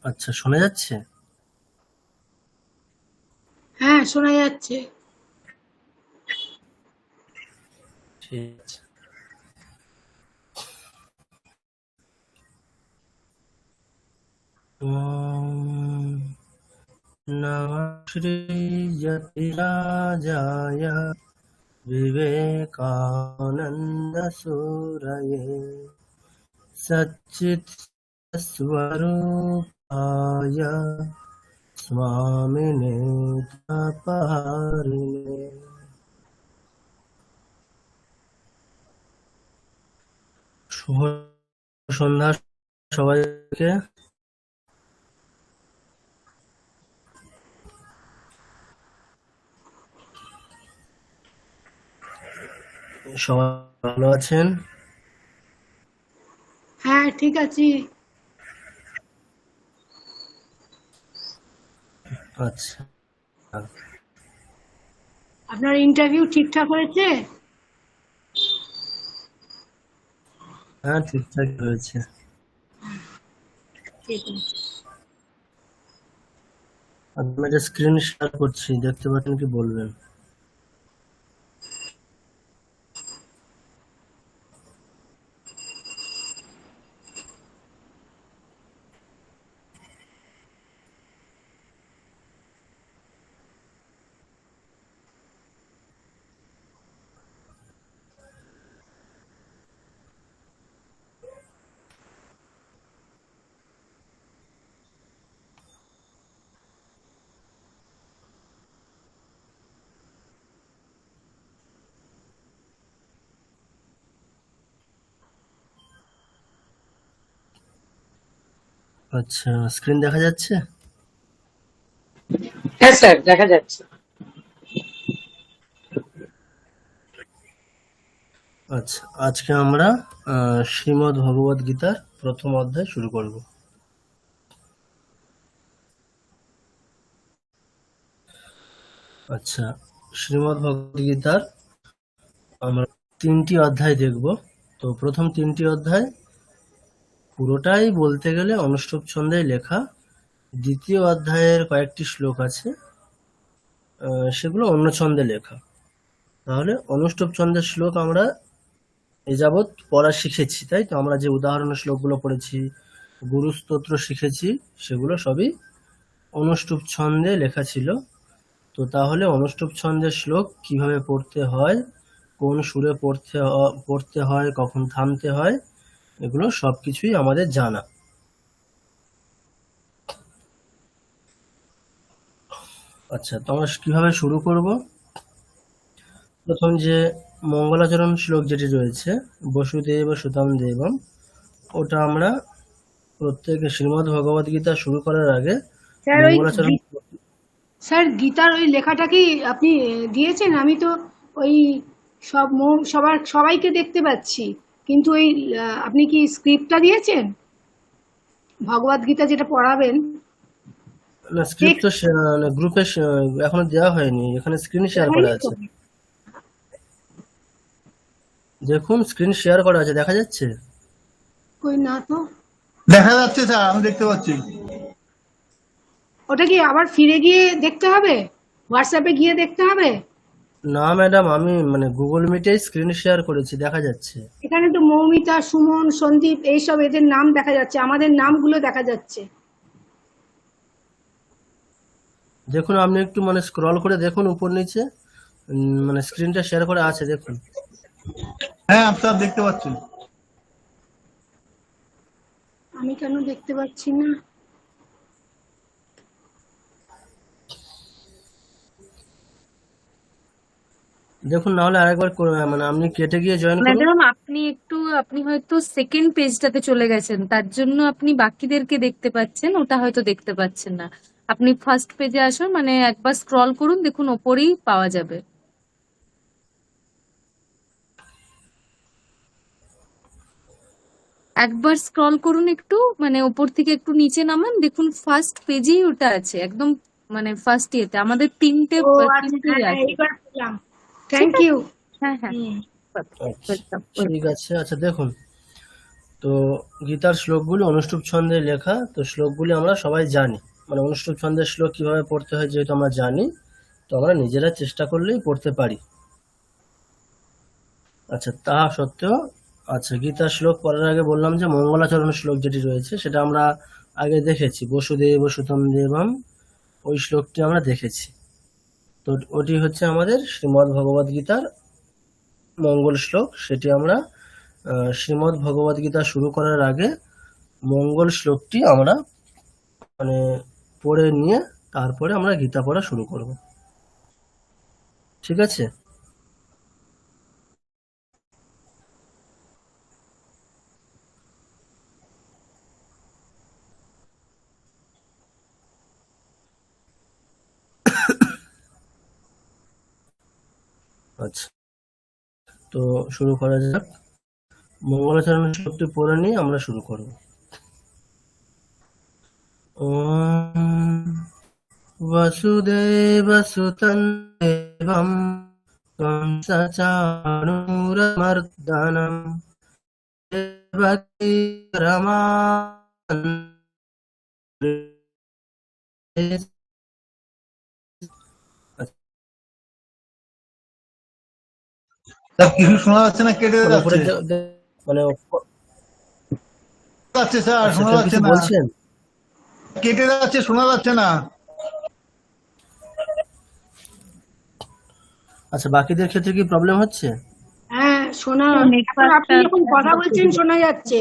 আচ্ছা, শোনা যাচ্ছে? হ্যাঁ, শোনা যাচ্ছে। ঠিক আছে। ওম নমঃ শ্রী যতিরাজায় विवेकानंद सूरये सच्चित् स्वरूपाय स्वामिने तापहारिणे। শুভ সন্ধ্যা সবাইকে। সবাই ভালো আছেন? হ্যাঁ, ঠিক আছি। আচ্ছা, আপনার ইন্টারভিউ ঠিকঠাক হয়েছে? হ্যাঁ ঠিকঠাক হয়েছে। ঠিক আছে। আমি একটা স্ক্রিন শেয়ার করছি, দেখতে পাচ্ছেন কি বলবেন? আচ্ছা, স্ক্রিন দেখা যাচ্ছে? হ্যাঁ স্যার, দেখা যাচ্ছে। আচ্ছা, আজকে আমরা শ্রীমদ্ ভগবদ গীতার প্রথম অধ্যায় শুরু করব। আচ্ছা, শ্রীমদ্ ভগবদ গীতার আমরা 3টি অধ্যায় দেখব। তো প্রথম 3টি অধ্যায় পুরোটাই বলতে গেলে অনুষ্টুপ ছন্দে লেখা। দ্বিতীয় অধ্যায়ের কয়েকটি শ্লোক আছে, সেগুলো অন্য ছন্দে লেখা। তাহলে অনুষ্টুপ ছন্দের শ্লোক আমরা এ যাবৎ পড়া শিখেছি, তাই তো? আমরা যে উদাহরণের শ্লোকগুলো পড়েছি, গুরু স্তোত্র শিখেছি, সেগুলো সবই অনুষ্টুপ ছন্দে লেখা ছিল। তো তাহলে অনুষ্টুপ ছন্দের শ্লোক কিভাবে পড়তে হয়, কোন সুরে পড়তে হয়, কখন থামতে হয়, এগুলো সবকিছুই আমাদের জানা। আচ্ছা, তো আমরা কিভাবে শুরু করব? প্রথম যে মঙ্গলাচরণ শ্লোক যেটি রয়েছে, বসুদেব সুতম দেবম, ওটা আমরা প্রত্যেকে শ্রীমদ্ ভগবদ গীতা শুরু করার আগে স্যার ওই মঙ্গলাচরণ। স্যার গীতার ওই লেখাটা কি আপনি দিয়েছেন? আমি তো ওই সবাইকে দেখতে পাচ্ছি, কিন্তু ওই আপনি কি স্ক্রিপ্টটা দিয়েছেন ভগবদ গীতা যেটা পড়াবেন? না, স্ক্রিপ্ট তো টেক্সট গ্রুপে এখনো দেওয়া হয়নি, এখানে স্ক্রিন শেয়ার করা হয়নি তো? আছে। দেখুন, স্ক্রিন শেয়ার করা আছে, দেখা যাচ্ছে? কই না তো। দেখা যাচ্ছে স্যার, আমি দেখতে পাচ্ছি। ওটা কি আবার ফিরে গিয়ে দেখতে হবে? হোয়াটসঅ্যাপে গিয়ে দেখতে হবে? না ম্যাডাম, আমি গুগল মিটেই স্ক্রিন শেয়ার করেছি, দেখা যাচ্ছে। এখানে তো মৌমিতা, সুমন, সন্দীপ এইসব এদের নাম দেখা যাচ্ছে, আমাদের নামগুলো দেখা যাচ্ছে। দেখুন, আপনি একটু স্ক্রল করে দেখুন উপর নিচে, স্ক্রিনটা শেয়ার করে আছে, দেখুন। হ্যাঁ স্যার, দেখতে পাচ্ছি। আমি কেন দেখতে পাচ্ছি না? দেখুন, না হলে আরেকবার আপনি কেটে গিয়ে জয়েন করুন। ম্যাডাম, আপনি হয়তো সেকেন্ড পেজটাতে চলে গেছেন, তার জন্য আপনি বাকিদেরকে দেখতে পাচ্ছেন, ওটা হয়তো দেখতে পাচ্ছেন না। আপনি ফার্স্ট পেজে আসুন, একবার স্ক্রল করুন, দেখুন ওপরেই পাওয়া যাবে। একবার স্ক্রল করুন একটু, ওপর থেকে একটু নিচে নামান, দেখুন ফার্স্ট পেজেই ওটা আছে, একদম ফার্স্ট ইয়েতে আমাদের তিনটে ও আচ্ছা, তিনটেই হ্যাঁ আছে। এইবার পেলাম। ঠিক থ্যাংক ইউ। আছে, হ্যাঁ হ্যাঁ, আচ্ছা, ওয়েলকাম ঠিক ওয়েলকাম। আছে। আচ্ছা, দেখুন, তো তো গীতার শ্লোকগুলি অনুষ্টুপ ছন্দে লেখা, তো শ্লোকগুলি আমরা সবাই জানি, মানে অনুষ্টুপ ছন্দের শ্লোক কিভাবে পড়তে হয় যেহেতু আমরা জানি, তো আমরা নিজেরা চেষ্টা করলেই পড়তে পারি। আচ্ছা, তা সত্ত্বেও আচ্ছা গীতার শ্লোক পড়ার আগে বললাম যে মঙ্গলাচরণ শ্লোক যেটি রয়েছে সেটা আমরা আগে দেখেছি, বসুদেব সুতম দেবম, ওই শ্লোকটি আমরা দেখেছি। তো ওটি হচ্ছে আমাদের শ্রীমদ্ ভগবদ গীতার মঙ্গল শ্লোক। সেটি আমরা শ্রীমদ্ ভগবদ গীতা শুরু করার আগে মঙ্গল শ্লোকটি আমরা মানে পড়ে নিয়ে তারপরে আমরা গীতা পড়া শুরু করব। ঠিক আছে? আচ্ছা, তো শুরু করা যাক। মঙ্গলাচরণ শ্লোকটি পড়ে নিয়ে আমরা শুরু করব। ওম वसुदेवसुतं देवं कंसचाणूरमर्दनं देवकी रमाकान्तं। স্যার কিছু শোনা যাচ্ছে না, কেটে মানে উপরে যাচ্ছে। মানে যাচ্ছে স্যার, আচ্ছা, শোনা কেউ যাচ্ছে কিছু না, বলছেন? কেটে যাচ্ছে, শোনা যাচ্ছে না। আচ্ছা, বাকিদের ক্ষেত্রে কি প্রবলেম হচ্ছে? হ্যাঁ, শোনা এখন আপনি নেটওয়ার্কটা যখন কথা বলছেন শোনা যাচ্ছে,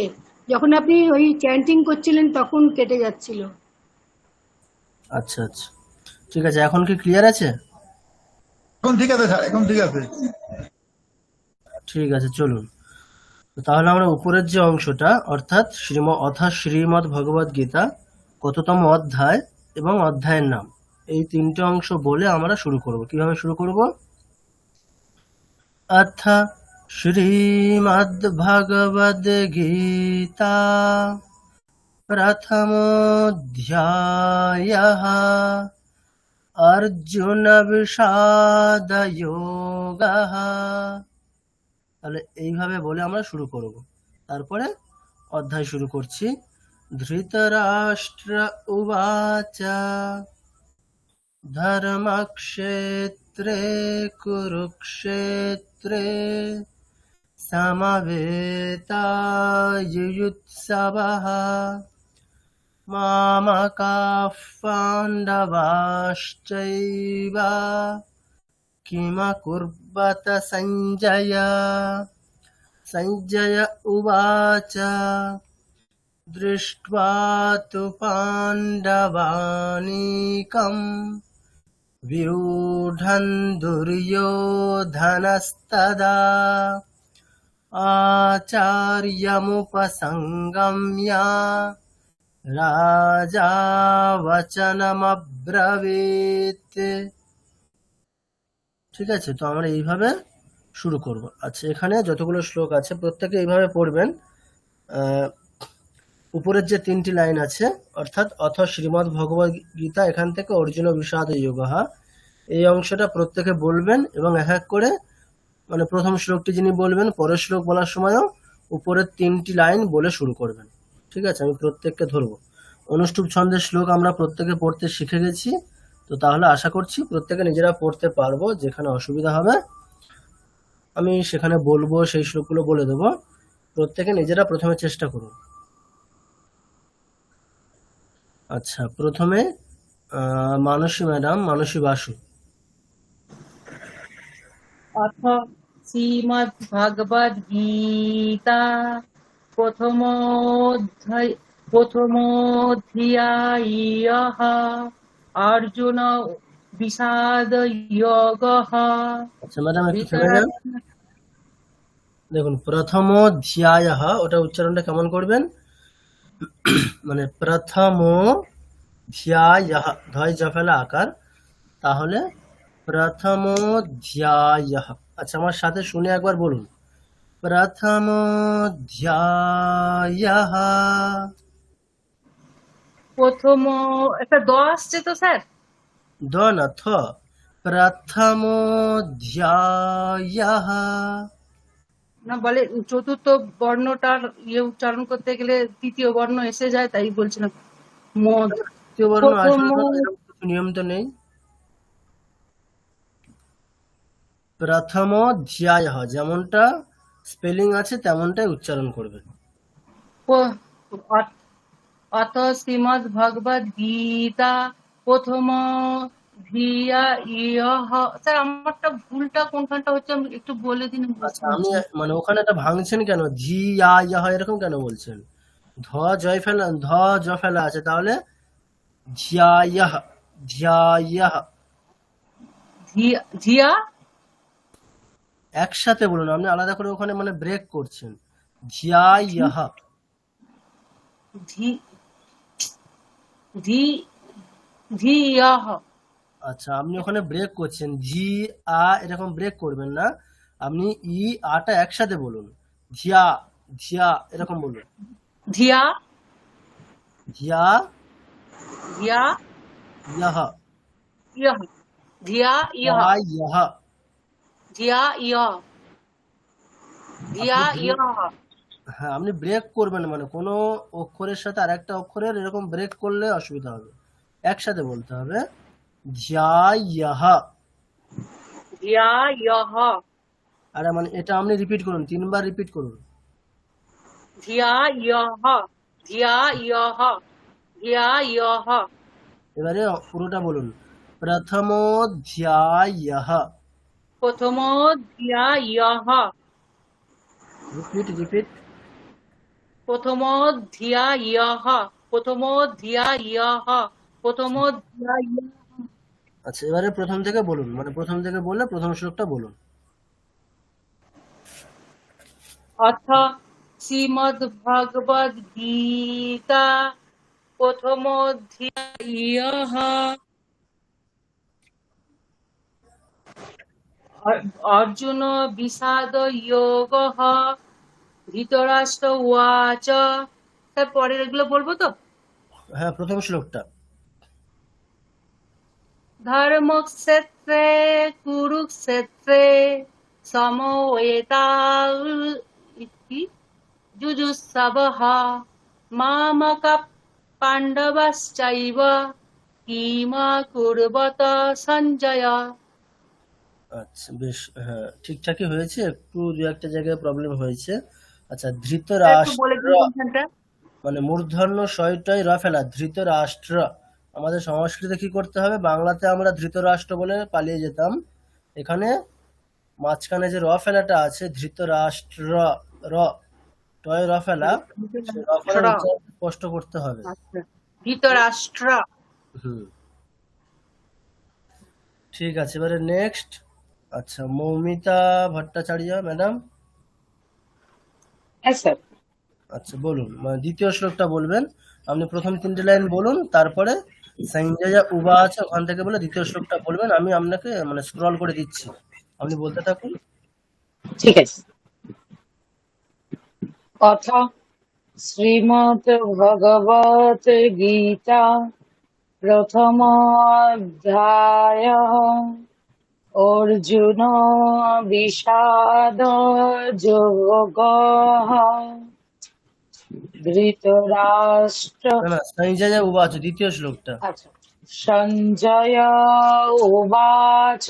যখন আপনি ওই চ্যান্টিং করছিলেন তখন কেটে যাচ্ছিল। আচ্ছা আচ্ছা, ঠিক আছে, এখন কি ক্লিয়ার আছে? এখন ঠিক আছে স্যার, এখন ঠিক আছে। ঠিক আছে, চলুন। তো তাহলে আমরা উপরের যে অংশটা অর্থাৎ শ্রীমদ্ ভগবদ গীতা কততম অধ্যায় এবং অধ্যায়ের নাম, এই তিনটে অংশ বলে আমরা শুরু করব। কিভাবে শুরু করব? অথ শ্রীমদ্ ভগবদ গীতা প্রথমোऽধ্যায়ঃ অর্জুন বিষাদ যোগঃ। তাহলে এইভাবে বলে আমরা শুরু করব। তারপরে অধ্যায় শুরু করছি। ধৃতরাষ্ট্র উবাচ ধর্মক্ষেত্রে কুরুক্ষেত্রে সমবেতাযুযুৎসবঃ মামকাঃ পাণ্ডবাশ্চৈব কিমকুর্বত সঞ্জয়। সঞ্জয় উবাচ দৃष्ट्वा तु पाण्डवानीकम् व्यूढन् दुर्योधनस्तदा आचार्यमुपसङ्गम्य राजा वचनमब्रवीत्। ঠিক আছে, তো আমরা এইভাবে শুরু করব। আচ্ছা, এখানে যতগুলো শ্লোক আছে প্রত্যেকে এইভাবে পড়বেন। উপরের যে তিনটি লাইন আছে অর্থাৎ অথ শ্রীমদ্ ভগবদ গীতা, এখান থেকে অর্জুন বিষাদ যোগঃ, এই অংশটা প্রত্যেকে বলবেন এবং এক এক করে মানে প্রথম শ্লোকটি যিনি বলবেন পরের শ্লোক বলার সময়ও উপরের তিনটি লাইন বলে শুরু করবেন। ঠিক আছে, আমি প্রত্যেককে ধরবো। অনুষ্টুপ ছন্দের শ্লোক আমরা প্রত্যেকে পড়তে শিখে গেছি, তো তাহলে আশা করছি প্রত্যেকে নিজেরা পড়তে পারবো। যেখানে অসুবিধা হবে আমি সেখানে বলবো, সেই শ্লোকগুলো বলে দেবো। প্রত্যেকে নিজেরা প্রথমে চেষ্টা করুন। আচ্ছা, প্রথমে মানসী ম্যাডাম, মানসী বাসু। অথ শ্রীমদ্ভগবদ্গীতা প্রথমোऽধ্যায়ঃ অর্জুন বিষাদযোগঃ। আচ্ছা ম্যাডাম, একটু থেমে যান। দেখুন, প্রথমোऽধ্যায়ঃ ওটা উচ্চারণটা কেমন করবেন? মানে প্রথমোऽধ্যায়ঃ, ধয় জফলা আকার, তাহলে প্রথমোऽধ্যায়ঃ। আচ্ছা, আমার সাথে শুনে একবার বলুন, প্রথমোऽধ্যায়ঃ। প্রথম একটা দ আসছে তো স্যার? দ না, থ। প্রথমোऽধ্যায়ঃ। না বলে চতুর্থ বর্ণটার ইয়ে উচ্চারণ করতে গেলে তৃতীয় বর্ণ এসে যায়, তাই বলছিলাম। মদ তৃতীয় বর্ণ প্রথম আসবে না, এরকম কিছু নিয়ম তো নেই। প্রথমোধ্যায় যেমনটা স্পেলিং আছে তেমনটাই উচ্চারণ করবেন। অত শ্রীমদ্ ভগবদ গীতা প্রথম ধিয়া ইয়হ। স্যার আমারটা ভুলটা কোনখানটা হচ্ছে আমি একটু বলে দিন, বুঝতে আচ্ছা, আমি পারছি না। মানে ওখানে এটা ভাঙছেন কেন, ঝি ইয়া এরকম কেন বলছেন? ধ জয় ফেলা, ধ জ ফেলা আছে, তাহলে ঝিয়ায়াহ, ঝিয়ায়াহ। ঝিয়া একসাথে বলুন, আপনি আলাদা করে ওখানে মানে ব্রেক করছেন। ঝিয়ায়াহ। ঝি ঝি ঝিয়াহ। আচ্ছা, আপনি ওখানে ব্রেক করছেন, ঝি এরকম ব্রেক করবেন না, আপনি আটা একসাথে বলুন। ঝিয়া, ঝিয়া এরকম বলুন। ঝিয়া ঝিয়া ঝিয়া ইয়াহ, ইয়হ। ঝিয়া ইয়হ। ইয়াহ। ঝিয়া ইয়হ। ঝিয়া আপনি ব্রেক, ইয়হ। হ্যাঁ আপনি ব্রেক করবেন, মানে কোনো অক্ষরের সাথে আরেকটা অক্ষরের এরকম ব্রেক করলে অসুবিধা হবে, একসাথে বলতে হবে। ঝিয়ায়াহ। ঝিয়া ইয়হ। আরে মানে এটা আপনি রিপিট করুন, 3 বার রিপিট করুন। ঝিয়া ইয়হ। ঝিয়া ইয়হ। ঝিয়া ইয়হ। এবারে পুরোটা বলুন। প্রথমোধ্যায়ः। প্রথম ধিয়া ইয়হ। Repeat repeat. প্রথম ধিয়া ইয়হ। প্রথম ধিয়া ইয়হ। প্রথম ধিয়া ইয়হ। আচ্ছা, এবারে প্রথম থেকে বলুন, মানে প্রথম থেকে বললে প্রথম শ্লোকটা বলুন। অথ শ্রীমদ্ ভগবদ গীতা প্রথম ধিয়া ইয়হ। অর্জুন বিষাদ যোগঃ। ধৃতরাষ্ট্র উবাচ। তার পরের এগুলো বলবো তো? হ্যাঁ, প্রথম শ্লোকটা। ধর্মক্ষেত্রে কুরুক্ষেত্রে সমবেতাল ইতি যুযুৎসবঃ মামকাঃ পাণ্ডবাশ্চৈব কিমা কুর্বত সঞ্জয়। আচ্ছা বেশ, হ্যাঁ ঠিকঠাকই হয়েছে, একটু দু একটা জায়গায় প্রবলেম হয়েছে। আচ্ছা, একটু বলে ধৃতরাষ্ট্র, দিন কোনখানটা। মানে মূর্ধন্য শয়টাই র ফেলা, ধৃতরাষ্ট্র। আমাদের সংস্কৃতে কি করতে হবে, বাংলাতে আমরা ধৃতরাষ্ট্র বলে পালিয়ে যেতাম, এখানে মাঝখানে যে র ফেলাটা আছে, ধৃতরাষ্ট্র, র টয় র ফেলা, সেই র ফেলার উচ্চারণ স্পষ্ট করতে হবে। আচ্ছা, ধৃতরাষ্ট্র। হুম, ঠিক আছে, এবারে নেক্সট। আচ্ছা, মৌমিতা ভট্টাচার্য ম্যাডাম। হ্যাঁ স্যার। আচ্ছা বলুন, মানে দ্বিতীয় শ্লোকটা বলবেন, আপনি প্রথম 3টে লাইন বলুন, তারপরে সঞ্জয় উবা আছে ওখান থেকে বলে দ্বিতীয় শ্লোকটা বলবেন, আমি আপনাকে মানে স্ক্রল করে দিচ্ছি, আপনি বলতে থাকুন। ঠিক আছে। অথ শ্রীমদ্ ভগবত গীতা প্রথম অধ্যায় অর্জুন বিষাদ যোগঃ। ধৃতরাষ্ট্র না না, সঞ্জয় উবা আছে দ্বিতীয় শ্লোকটা। আচ্ছা সঞ্জয় উবাচ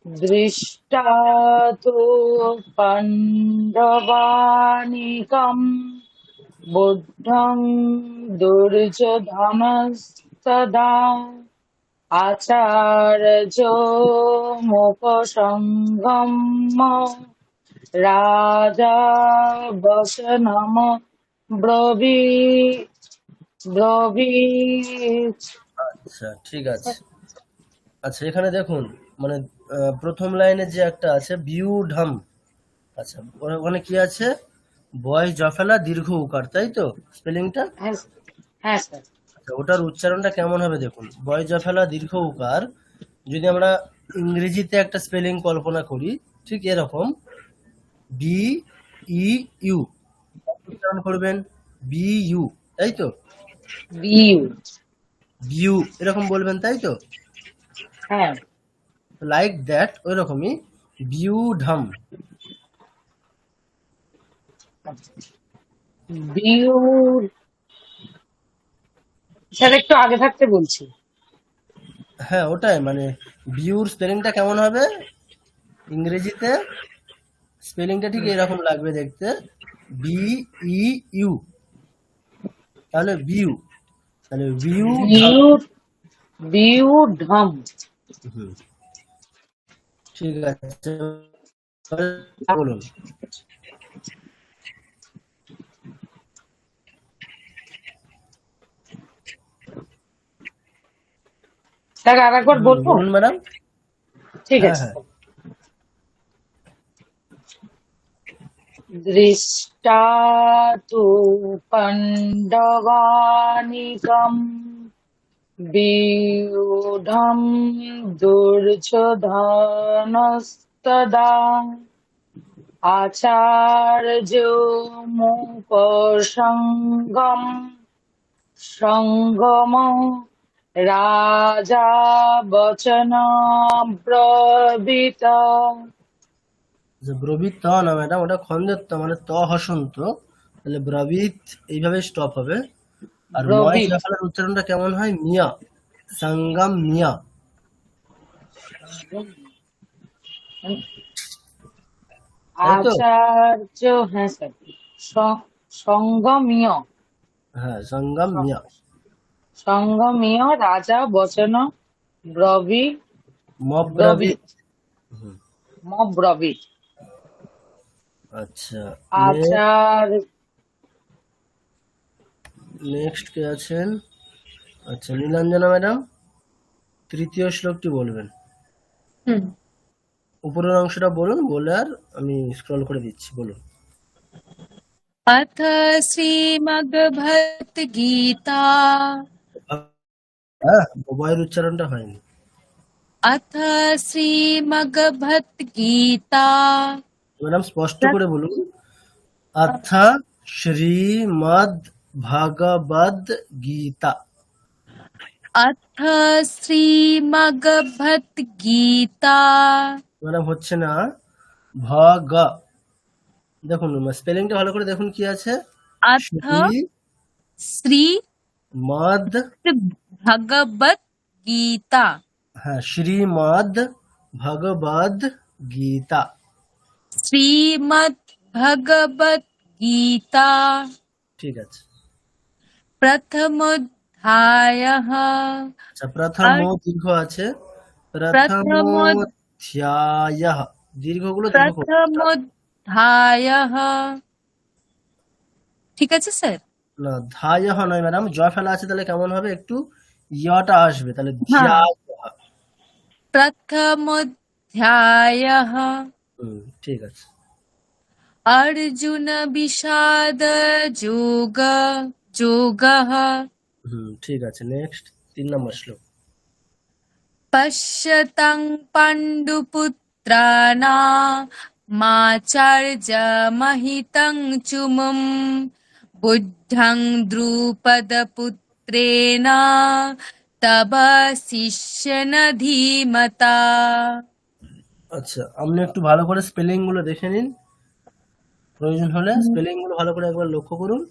দৃষ্টা তু পাণ্ডবানিকম বুদ্ধং দুর্যোধনস্তদা আচার্যোপসঙ্গম রাজা বচনম ব্রবীৎ। আচ্ছা ঠিক আছে। আচ্ছা, এখানে দেখুন, মানে প্রথম লাইনে যে একটা আছে বিউঢম, আচ্ছা ওখানে কি আছে, বয় জফেলা দীর্ঘ উকার, তাই তো স্পেলিংটা? হ্যাঁ হ্যাঁ স্যার। আচ্ছা, ওটার উচ্চারণটা কেমন হবে দেখুন, বয় জফেলা দীর্ঘ উকার, যদি আমরা ইংরেজিতে একটা স্পেলিং কল্পনা করি, ঠিক এরকম বি ই ইউ উচ্চারণ করবেন, বি ইউ, তাই তো? বিউ। বিউ এরকম বলবেন, তাই তো? হ্যাঁ লাইক দ্যাট, ওই রকমই বিউঢম। বিউর, স্যার একটু আগে থাকতে বলছি। হ্যাঁ ওটাই, মানে ভিউর স্পেলিংটা কেমন হবে ইংরেজিতে? স্পেলিংটা ঠিক এরকম লাগবে দেখতে, বি ই ইউ, তাহলে ভিউ, তাহলে ভিউ। বিউর, বিউঢম। ঠিক আছে, বলুন। স্যার আর একবার বলবো? বলুন ম্যাডাম। ঠিক হ্যাঁ আছে। হ্যাঁ, দৃষ্টাতু পাণ্ডবানিকম বিউঢ়ম দুর্যোধনস্তদা আচার্যমুপসঙ্গম সঙ্গম রাজা বচনাব্রবীত। যে ব্রবীত ত না ম্যাডাম, ওটা খন্দের ত, মানে ত হসন্ত, তাহলে ব্রবীত এইভাবে স্টপ হবে। আর ময় ব্রবীত। জফলার উচ্চারণটা কেমন হয়? মিয়া, সঙ্গম মিয়া। তাই তো? আচার্য, হ্যাঁ স্যার, সঙ্গমীয়, হ্যাঁ সঙ্গম মিয়া। সঙ্গমীয় রাজা বচন ব্রবীত, মব্রবীত। মব্রবীত। আচ্ছা, নেক্সট কে আছেন? আচ্ছা নীলাঞ্জনা ম্যাডাম, তৃতীয় শ্লোকটি বলবেন। হুম। উপরের অংশটা বলুন, বলে আর আমি স্ক্রল করে দিচ্ছি, বলুন। अथ श्रीमद्भगवद्गीता হ্যাঁ, বয়ের উচ্চারণটা হয়নি। अथ श्रीमद्भगवद्गीता ম্যাডাম স্পষ্ট করে বলুন, অথ শ্রীমদ্ ভগবদ গীতা। अथ श्रीमद्भगवद्गीता ম্যাডাম হচ্ছে না, ভগ, দেখুন স্পেলিংটা ভালো করে দেখুন কি আছে, अथ শ্রী মদ, श्रीमद्भगवद्गीता হ্যাঁ শ্রীমদ ভগবদ গীতা। श्रीमद्भगवद्गीता ঠিক আছে। प्रथमोऽध्यायः আচ্ছা প্রথম দীর্ঘ আছে, প্রথমোধ্যায়, দীর্ঘগুলো দীর্ঘ করতে হবে। प्रथमोऽध्यायः ঠিক আছে স্যার? না ধায় নয় ম্যাডাম, জ ফেলা আছে, তাহলে কেমন হবে? একটু ইয়টা আসবে, তাহলে হ্যাঁ। ধ্যায়। प्रथमोऽध्यायः ঠিক আছে। अर्जुन विषाद যোগः ঠিক আছে, নেক্সট 3 নম্বর শ্লোক। पश्यतां पाण्डुपुत्राणामाचार्यमहितं चुमुं बुद्धं द्रुपदपुत्रेण तव शिष्येन धीमता। আচ্ছা আপনি একটু ভালো করে স্পেলিং গুলো দেখে নিন, প্রয়োজন হলে স্পেলিং গুলো ভালো করে একবার লক্ষ্য করুন,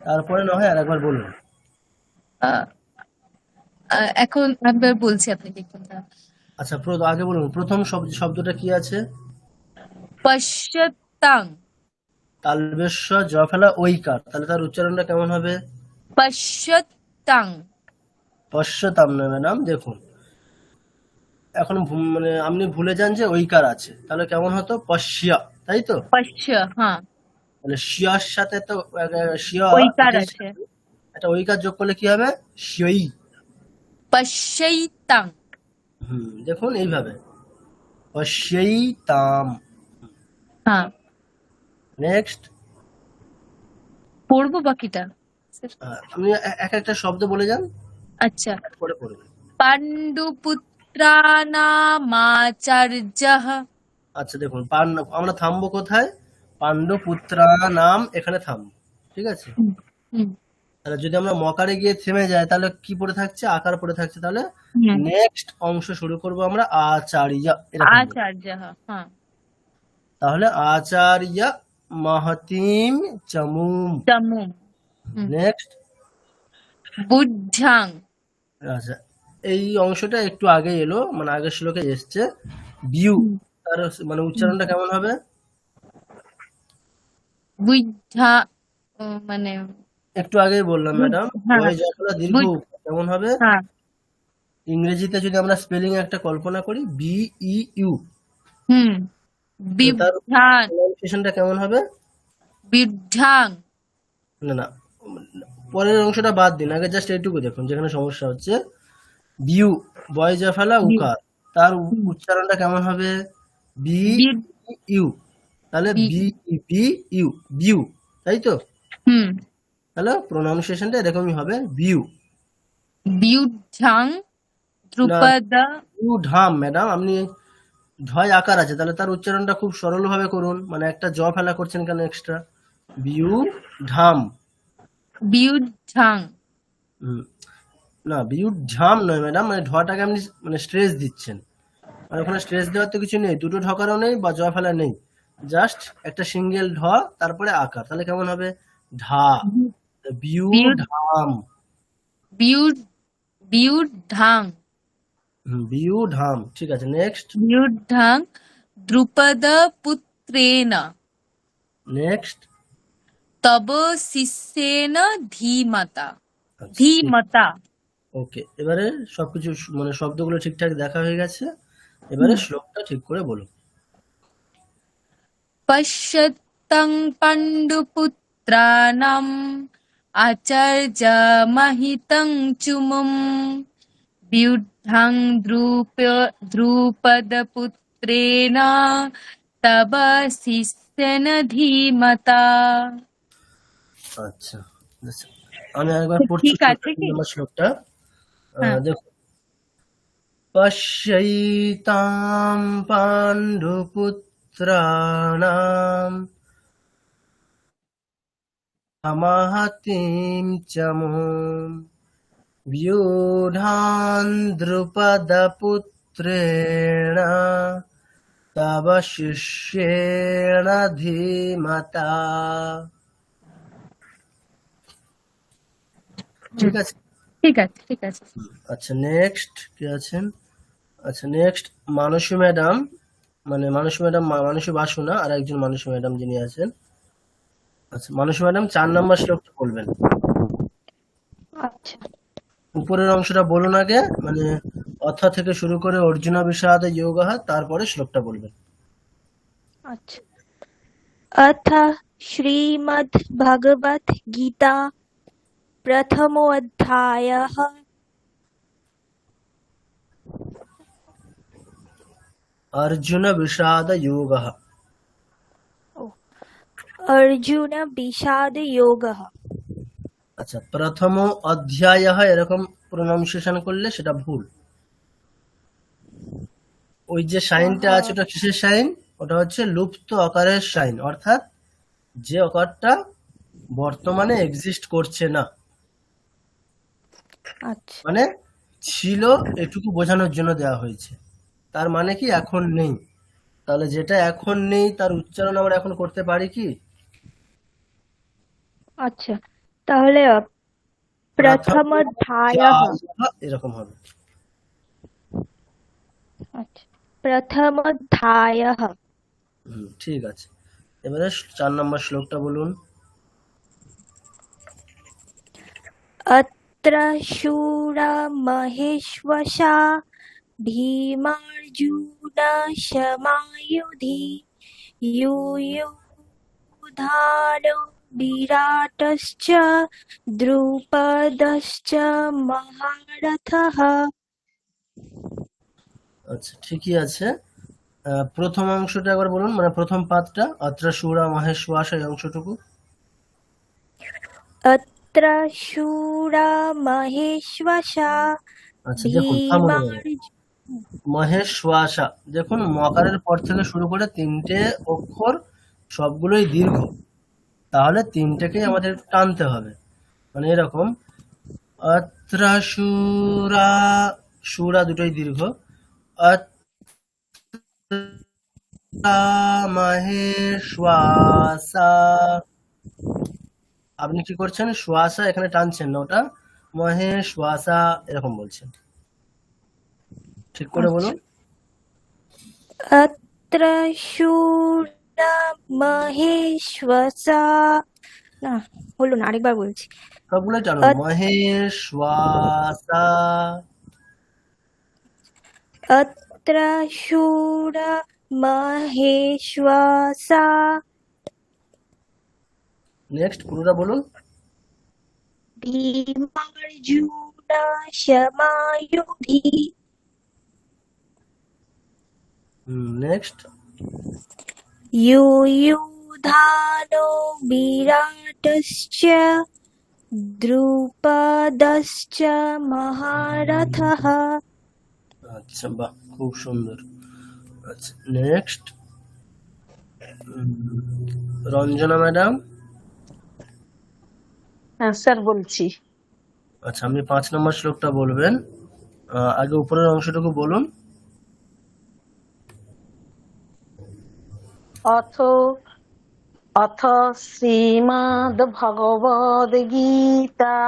তারপরে না হয় আর একবার বলুন। আহ, এখন একবার বলছি, আপনি দেখুন না। আচ্ছা আগে বলুন, প্রথম শব্দটা কি আছে? পশ্যতাং, তালবেশ্য জ ফেলা ঐকার, তাহলে তার উচ্চারণটা কেমন হবে? পশ্যতাং। পশ্যতাম না ম্যাডাম, দেখুন এখন মানে আপনি ভুলে যান যে ঐকার আছে, তাহলে কেমন হতো? পশ্যা, তাই তো? পশ্য, হ্যাঁ, তাহলে শিয়ার সাথে তো শিয়া, ঐকার আছে। এটা ঐকার যোগ করলে কি হবে? শিয়ই। পশ্যৈতাং। দেখুন এইভাবে, পশ্যৈতাম। হ্যাঁ, নেক্সট পড়বো বাকিটা? আপনি এক একটা শব্দ বলে যান, আচ্ছা। পরে পড়বেন। পাণ্ডুপুত্রানামাচার্যঃ। আচ্ছা দেখুন, আমরা থামবো কোথায়? পাণ্ডুপুত্রা নাম, এখানে থামবো, ঠিক আছে? হুম, তাহলে যদি আমরা মকারে গিয়ে থেমে যাই, তাহলে কি পড়ে থাকছে? আকার পড়ে থাকছে। তাহলে হুম। নেক্সট অংশ শুরু করব আমরা আচার্য, এরকম বলে। আচার্যঃ, হ্যাঁ। তাহলে আচার্য মাহতিম চমুম। চমুম। হুম। নেক্সট। বুদ্ধাং। আচ্ছা, এই অংশটা একটু আগে এলো, মানে আগের শ্লোকে এসছে। বিউ, হুম। তার মানে উচ্চারণটা কেমন হবে? বুদ্ধা, মানে একটু আগেই বললাম ম্যাডাম, হ্যাঁ, বয়ে যাওয়া দীর্ঘ বুঝ, উকার কেমন হবে? হ্যাঁ, ইংরেজিতে যদি আমরা স্পেলিং একটা কল্পনা করি, BEU, হুম, তাহলে তার বিদ্ধান, প্রনাউন্সিয়েশনটা কেমন হবে? বিদ্ধাং। না না, পরের অংশটা বাদ দিন, আগে জাস্ট এইটুকু দেখুন যেখানে সমস্যা হচ্ছে। বিউ, বয়ে যা ফেলা উকার, তার উচ্চারণটা কেমন হবে? BEU, তাহলে BEU, বিউ, তাই তো? হুম, তাহলে প্রনাউন্সিয়েশনটা এরকমই হবে, বিউ। বিদ্ধাং না, দ্রুপদ। বিউ ধাম ম্যাডাম, আপনি ঢয় আকার আছে, তাহলে তার উচ্চারণটা খুব সরল ভাবে করুন, মানে একটা জ ফেলা করছেন কেন এক্সট্রা? বিউ ধাম। বিদ্ধাং। হুম, না বিউ ঝাম নয় ম্যাডাম, মানে ঢটাকে আপনি মানে স্ট্রেস দিচ্ছেন, মানে ওখানে স্ট্রেস দেওয়ার তো কিছু নেই, দুটো ঢকারও নেই বা জ ফেলা নেই, জাস্ট একটা সিঙ্গেল ঢ তারপরে আকার, তাহলে কেমন হবে? ঢা, বিউ বিউড ধাম। বিউড বিউদ্ধাং। বিউ ধাম, ঠিক আছে। নেক্সট। বিউদ্ধাং দ্রুপদ পুত্রেণ নেক্সট। তব শিষ্যেন ধীমতা। আচ্ছা, ঠিক। ধীমতা। ওকে, এবারে সবকিছু মানে শব্দগুলো ঠিকঠাক দেখা হয়ে গেছে, এবারে শ্লোকটা ঠিক করে বলুন। পশ্যতং পাণ্ডুপুত্রাণাম আচার্যমহিতং চুমুম বিউদ্ধাং দ্রুপদপুত্রেণ তব শিষ্যেন ধীমতা। আচ্ছা, আচ্ছা, আমি একবার পড়ছি ঠিক আছে কি? আমার শ্লোকটা। হ্যাঁ। দেখো, পশ্যৈতাম পাণ্ডুপুত্রাণাম আমাহতিম চমুম व्यूढान् द्रुपदपुत्रेण तव शिष्येण धीमता। ঠিক আছে। ঠিক আছে, ঠিক আছে। আচ্ছা, নেক্সট কে আছেন? আচ্ছা, নেক্সট মানসী ম্যাডাম, মানে মানসী ম্যাডাম, মানসী বাসু না, আর একজন মানসী ম্যাডাম যিনি আছেন। আচ্ছা, মানসী ম্যাডাম 4 নম্বর শ্লোকটা বলবেন। আচ্ছা উপরের অংশটা বলুন আগে, মানে অথ থেকে শুরু করে অর্জুন বিষাদ যোগঃ, তারপরে শ্লোকটা বলবেন। আচ্ছা अथ श्रीमद्भगवद्गीता प्रथमोऽध्यायः अर्जुन विषाद योगः। अर्जुनविषादयोगः। আচ্ছা, প্রথম অধ্যায় এরকম প্রনাউন্সিয়েশন করলে সেটা ভুল। ওই যে সাইনটা আছে ওটা কিসের সাইন? ওটা হচ্ছে লুপ্ত অকারের সাইন, অর্থাৎ যে অকারটা বর্তমানে এক্সিস্ট করছে না, আচ্ছা মানে ছিল এটুকু বোঝানোর জন্য দেওয়া হয়েছে, তার মানে কি এখন নেই। তাহলে যেটা এখন নেই তার উচ্চারণ আমরা এখন করতে পারি কি? আচ্ছা তাহলে প্রথম प्रथमोऽध्यायः। অধ্যায় এরকম হবে। আচ্ছা प्रथमोऽध्यायः। ঠিক আছে, এবারে 4 নম্বর শ্লোকটা বলুন। अत्र शूरा महेश्वशा भीमार्जुनसमायुधि युयुधानो विराटश्च द्रुपदश्च महारथः। আচ্ছা, ঠিকই আছে। প্রথম অংশটা একবার বলুন, মানে প্রথম পাদটা, অত্র সুরা মহেশ্বাস, এই অংশটুকু। अत्र शूरा महेश्वशा আচ্ছা, দেখুন থামুন এবারে। भीमार्जुन। মহেশ্বাসা, দেখুন মকারের পর থেকে শুরু করে 3টে অক্ষর সবগুলোই দীর্ঘ, তাহলে 3টেকেই আমাদের টানতে হবে, মানে এরকম অত্র সুরা, সুরা দুটোই দীর্ঘ, অত্র মহেশ্বাসা। আপনি কি করছেন, শ্বাসা এখানে টানছেন না, ওটা মহেশ্বাসা এরকম বলছেন। ঠিক করে বলুন। अत्र शूरा महेश्वसा না হলো না, আরেকবার বলছি। সবগুলোই টানুন, মহেশ্বাসা। अत्र शूरा महेश्वसा নেক্সট পুরোটা বলুন। भीमार्जुना शमायुधि নেক্সট युयुधानो विराटश्च द्रुपदश्च महारथः। আচ্ছা, বাহ, খুব সুন্দর। আচ্ছা, নেক্সট রঞ্জনা ম্যাডাম। হ্যাঁ স্যার বলছি। আচ্ছা, আপনি 5 নম্বর শ্লোকটা বলবেন। আগে উপরের অংশটুকু বলুন। অথ শ্রীমদ্ ভগবদ গীতা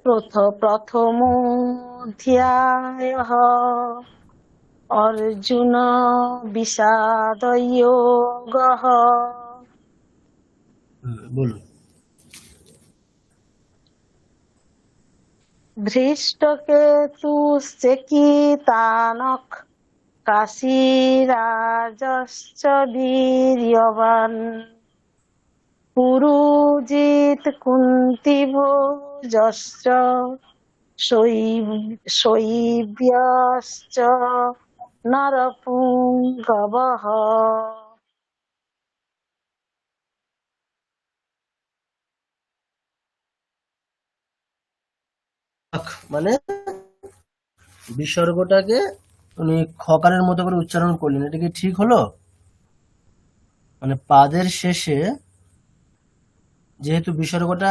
প্রথমোऽধ্যায়ঃ অর্জুন বিষাদ যোগঃ। বলুন। ধৃষ্টকেতুশ্চকিতানক কাশীরাজশ্চ বীর্যবান পুরুজিত কুন্তিভোজশ্চ শৈব্যশ্চ নরপুঙ্গবঃ। মানে বিসর্গটাকে উনি খকারের মতো করে উচ্চারণ করলেন, এটা কি ঠিক হলো? মানে পাদের শেষে, যেহেতু বিসর্গটা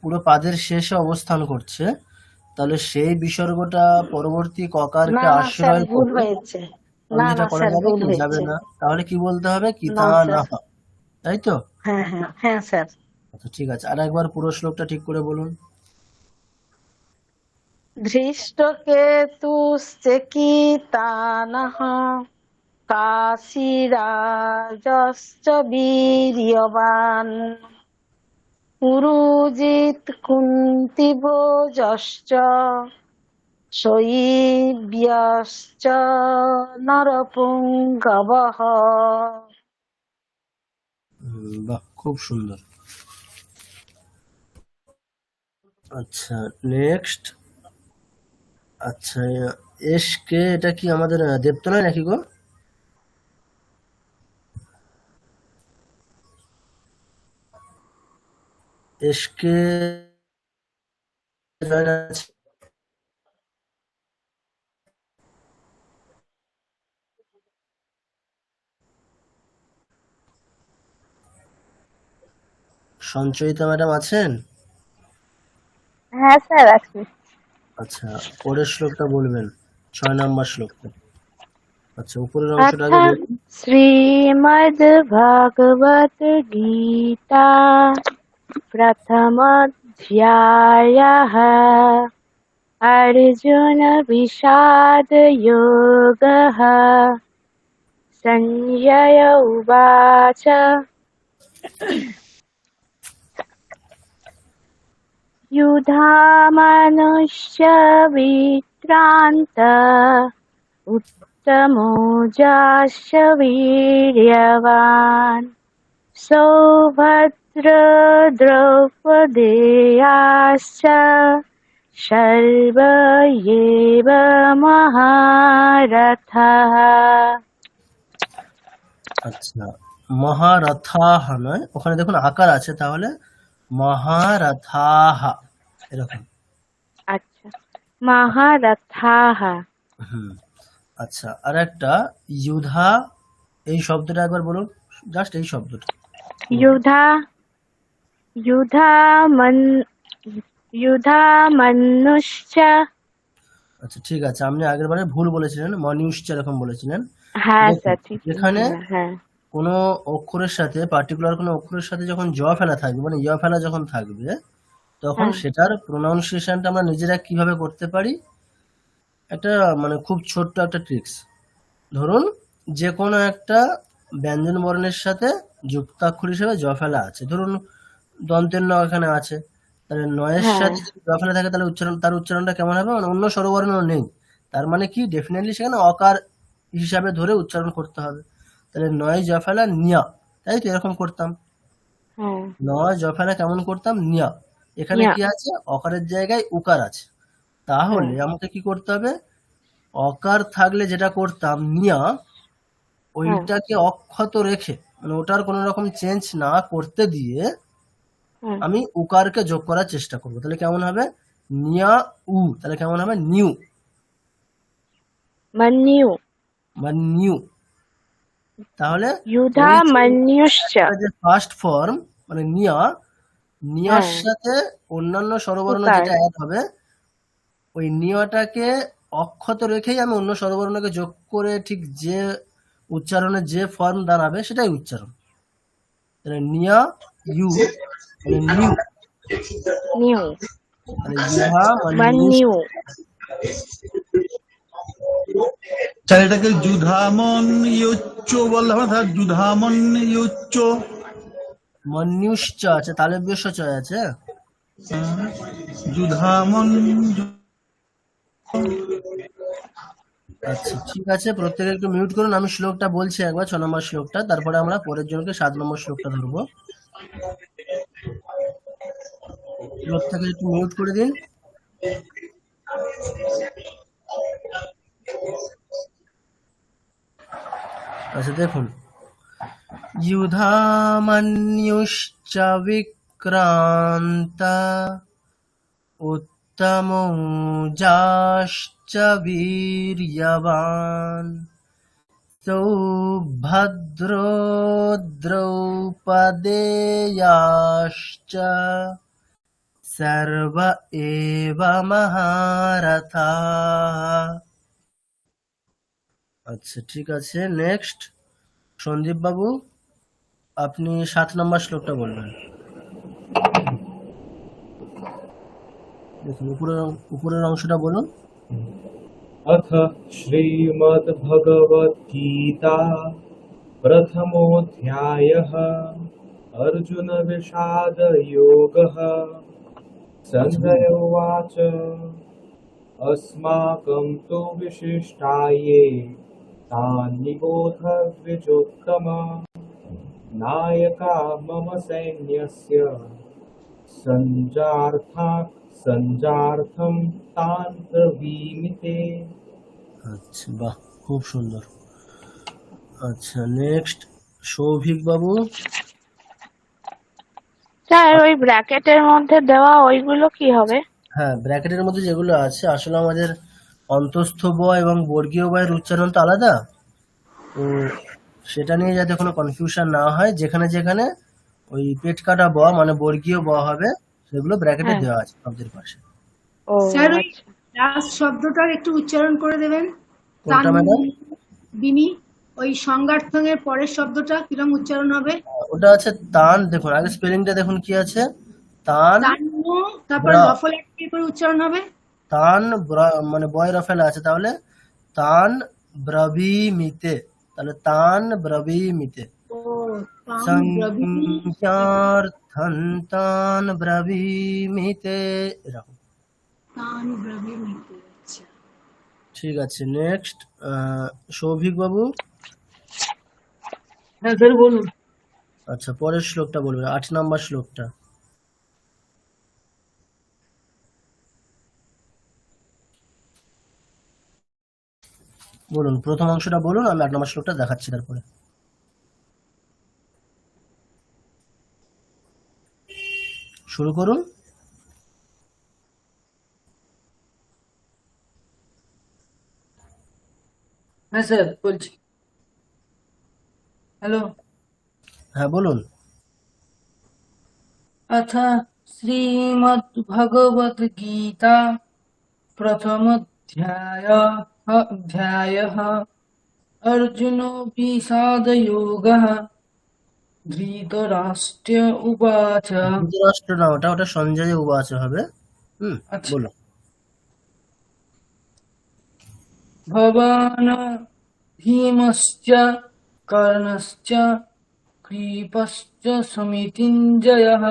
পুরো পাদের শেষে অবস্থান করছে, তাহলে সেই বিসর্গটা পরবর্তী না ককারকে না স্যার আশ্রয় ভুল করে হয়েছে। না অন্যটা না করা স্যার যাবে ভুল কি? যাবে হয়েছে। না। তাহলে কি বলতে হবে? না কিতা না, স্যার। তাই তো? হ্যাঁ হ্যাঁ হ্যাঁ স্যার। আচ্ছা, ঠিক আছে, আর একবার পুরো শ্লোকটা ঠিক করে বলুন। ধৃষ্টকেতুশ্চকিতানः কাশীরাজশ্চ বীর্যবান পুরুজিত কুন্তিভোজশ্চ শৈব্যশ্চ নরপুঙ্গবঃ। বাহ, খুব সুন্দর। আচ্ছা, নেক্সট। আচ্ছা, এসকে এটা কি আমাদের দেবতলায় নাকি গো? এসকে জয়েন আছে? সঞ্চয়িতা ম্যাডাম আছেন? হ্যাঁ স্যার আছি। আচ্ছা, পরের শ্লোকটা বলবেন, 6 নম্বর শ্লোকটা। আচ্ছা, উপরের अथ অংশটা আগে বলুন। श्रीमद्भगवद्गीता प्रथमोऽध्यायः अर्जुन विषाद योगः। संजय उवाच युधामनुष्य विक्रान्त उत्तमोजाश्च वीर्यवान् सौभद्र द्रौपदेयाश्च सर्व एव महारथः। আচ্ছা, মহারথাহ নয়, ওখানে দেখুন আকার আছে, তাহলে মহারথাহা এরকম। আচ্ছা, महारथाः। হুম। আচ্ছা, আর একটা ইউধা, এই শব্দটা একবার বলুন, জাস্ট এই শব্দটা। युधा युधामनुश्च। আচ্ছা, ঠিক আছে, আপনি আগের বারে ভুল বলেছিলেন, মনিউশ্চ এরকম বলেছিলেন। হ্যাঁ দেখুন স্যার ঠিকই যেখানে হ্যাঁ হ্যাঁ কোনো অক্ষরের সাথে পার্টিকুলার কোনো অক্ষরের সাথে যখন জ ফেলা থাকবে মানে ইয় ফেলা যখন থাকবে তখন হ্যাঁ সেটার প্রোনাউন্সিয়েশনটা আমরা নিজেরা কিভাবে করতে পারি, একটা মানে খুব ছোট্ট একটা ট্রিক্স। ধরুন যে কোনো একটা ব্যঞ্জন বর্ণের সাথে যুক্তাক্ষর হিসেবে জ ফেলা আছে, ধরুন দন্তের ন এখানে আছে, তাহলে নয়ের হ্যাঁ সাথে যদি জ ফেলা থাকে তাহলে তার উচ্চারণটা কেমন হবে, মানে অন্য স্বরবর্ণ নেই, তার মানে কি ডেফিনেটলি সেখানে অকার হিসাবে ধরে উচ্চারণ করতে হবে। তাহলে নয় জ ফেলা নিয়া, তাই তো এরকম করতাম। হ্যাঁ নয় জ ফেলা কেমন করতাম, নিয়া। এখানে ইয়া কি আছে, অকারের জায়গায় উকার আছে, তাহলে হ্যাঁ আমাকে কি করতে হবে, অকার থাকলে যেটা করতাম নিয়া, হ্যাঁ ওইটাকে অক্ষত রেখে মানে ওটার কোনো রকম চেঞ্জ না করতে দিয়ে হ্যাঁ আমি উকারকে যোগ করার চেষ্টা করবো। তাহলে কেমন হবে, নিয়া উ, তাহলে কেমন হবে, নিউ মন্যু বা নিউ। তাহলে ইউধা ওই যে মন্যুশ্চ একটা যে ফার্স্ট ফর্ম মানে নিয়া, নিয়ার হ্যাঁ সাথে অন্যান্য স্বরবর্ণ উকার যেটা অ্যাড হবে, ওই নিয়াটাকে অক্ষত রেখেই আমি অন্য স্বরবর্ণকে যোগ করে ঠিক যে উচ্চারণের যে ফর্ম দাঁড়াবে সেটাই উচ্চারণ। তাহলে নিয়া ইউ মানে নিউ, নিউ মানে ইহা মানে মন্যু স্যার এটাকে যুধামন ইউচ্চ বললে হবে না, যুধামন ইউচ্চ। মন্যুশ্চ আছে, তালে বেশ আছে। যুধামন আচ্ছা ঠিক আছে, প্রত্যেকে একটু মিউট করুন, আমি শ্লোকটা বলছি একবার 6 নম্বর শ্লোকটা, তারপরে আমরা পরের জনকে 7 নম্বর শ্লোকটা ধরবো। শ্লোকটাকে একটু মিউট করে দিন। আচ্ছা দেখুন, युधामन्युश्च विक्रान्त उत्तमौजाश्च वीर्यवान् सौभद्रो द्रौपदेयाश्च सर्व एव महारथाः। আচ্ছা ঠিক আছে, নেক্সট সন্দীপ বাবু, আপনি 7 নম্বর শ্লোকটা বলবেন। দেখুন উপরের অংশটা বলুন। अथ श्रीमद्भगवद्गीता प्रथमोऽध्यायः अर्जुनविषादयोगः। सञ्जय उवाच अस्माकं तु विशिष्टाये तान्निबोध द्विजोत्तम नायका मम सैन्यस्य सञ्जार्थं तान् ब्रवीमि ते। আচ্ছা বাহ, খুব সুন্দর। আচ্ছা নেক্সট সৌভিক বাবু। স্যার ওই ব্র্যাকেটের মধ্যে দেওয়া ওইগুলো কি হবে? হ্যাঁ, ব্র্যাকেটের মধ্যে যেগুলো আছে আসলে আমাদের অন্তস্থ ব এবং বর্গীয় বয়ের উচ্চারণ তো আলাদা, তো সেটা নিয়ে যাতে কোনো কনফিউশন না হয়, যেখানে যেখানে ওই পেট কাটা ব মানে বর্গীয় ব হবে সেগুলো ব্র্যাকেটে হ্যাঁ দেওয়া আছে শব্দের পাশে। ও স্যার ওই আচ্ছা লাস্ট শব্দটার একটু উচ্চারণ করে দেবেন। কোনটা ম্যাডাম? বিনি, ওই সংজ্ঞার্থঙের পরের শব্দটা কিরকম উচ্চারণ হবে? ওটা আছে তান, দেখুন আগে স্পেলিংটা দেখুন কি আছে, তান তান্ন, তারপর ব্রা, রফলা কি করে উচ্চারণ হবে? তান মানে বয় রফেলা আছে, তাহলে তান ব্রবীমিতে, তাহলে তান ব্রবীমিতে, ও তান ব্রবীমি, সংখ্যার্থন তান ব্রবীমিতে, এরকম। তান ব্রবীমি। আচ্ছা ঠিক আছে, নেক্সট সৌভিক বাবু। হ্যাঁ স্যার বলুন। আচ্ছা পরের শ্লোকটা বলবেন, 8 নম্বর শ্লোকটা। বলুন, প্রথম অংশটা বলুন, আমি 8 নম্বর শ্লোকটা দেখাচ্ছি তারপরে। শুরু করুন। হ্যাঁ স্যার বলছি। হ্যালো। হ্যাঁ বলুন। अथ श्रीमद्भगवद्गीता प्रथमोऽध्यायः अर्जुनो विषादयोगः धृतराष्ट्र उवाच ধৃতরাষ্ট্র না, ওটা সঞ্জয় উবাচ হবে। আচ্ছা বলো। भवान् भीमश्च कर्णश्च कृपश्च समितिञ्जयः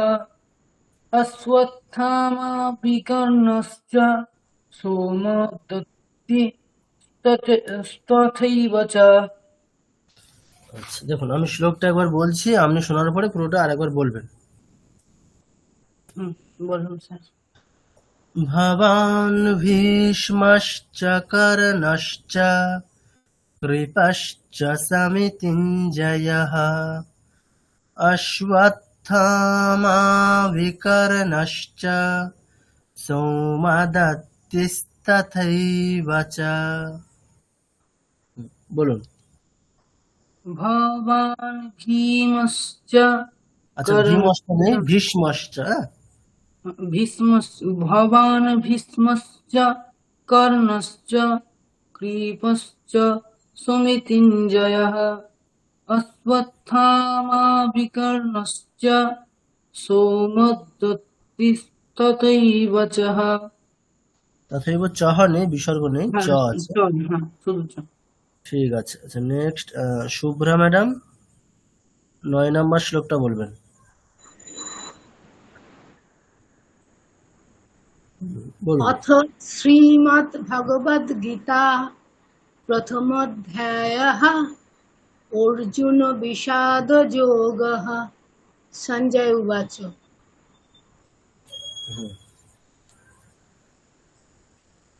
अश्वत्थामा विकर्णश्च सोमदत्ति तथैव च। আচ্ছা দেখুন, আমি শ্লোকটা একবার বলছি, আপনি শোনার পরে পুরোটা আরেকবার বলবেন। বলুন স্যার। ভবান ভীষ্মশ্চ কর্ণশ্চ কৃপশ্চ সমিতিঞ্জয়ः অশ্বত্থামা বিকর্ণশ্চ সৌমদত্তিস্তথৈব চ। বলুন। भवान् भीमश्च আচ্ছা, ভীমশ্চ নেই, ভীষ্মশ্চ। भवान् भीष्मश्च कर्णश्च कृपश्च समितिञ्जयः अश्वत्थामा विकर्णश्च सौमदत्तिस्तथैव च। তথৈব চহ নেই, বিসর্গ নেই, চ আছে। শুধু চ। ঠিক আছে। আচ্ছা নেক্সট, শুভ্রা ম্যাডাম 9 নম্বর শ্লোকটা বলবেন। বলুন। অথ শ্রীমদ্ ভগবদ গীতা প্রথমোধ্যায়ः অর্জুন বিষাদ যোগः। সঞ্জয় উবাচ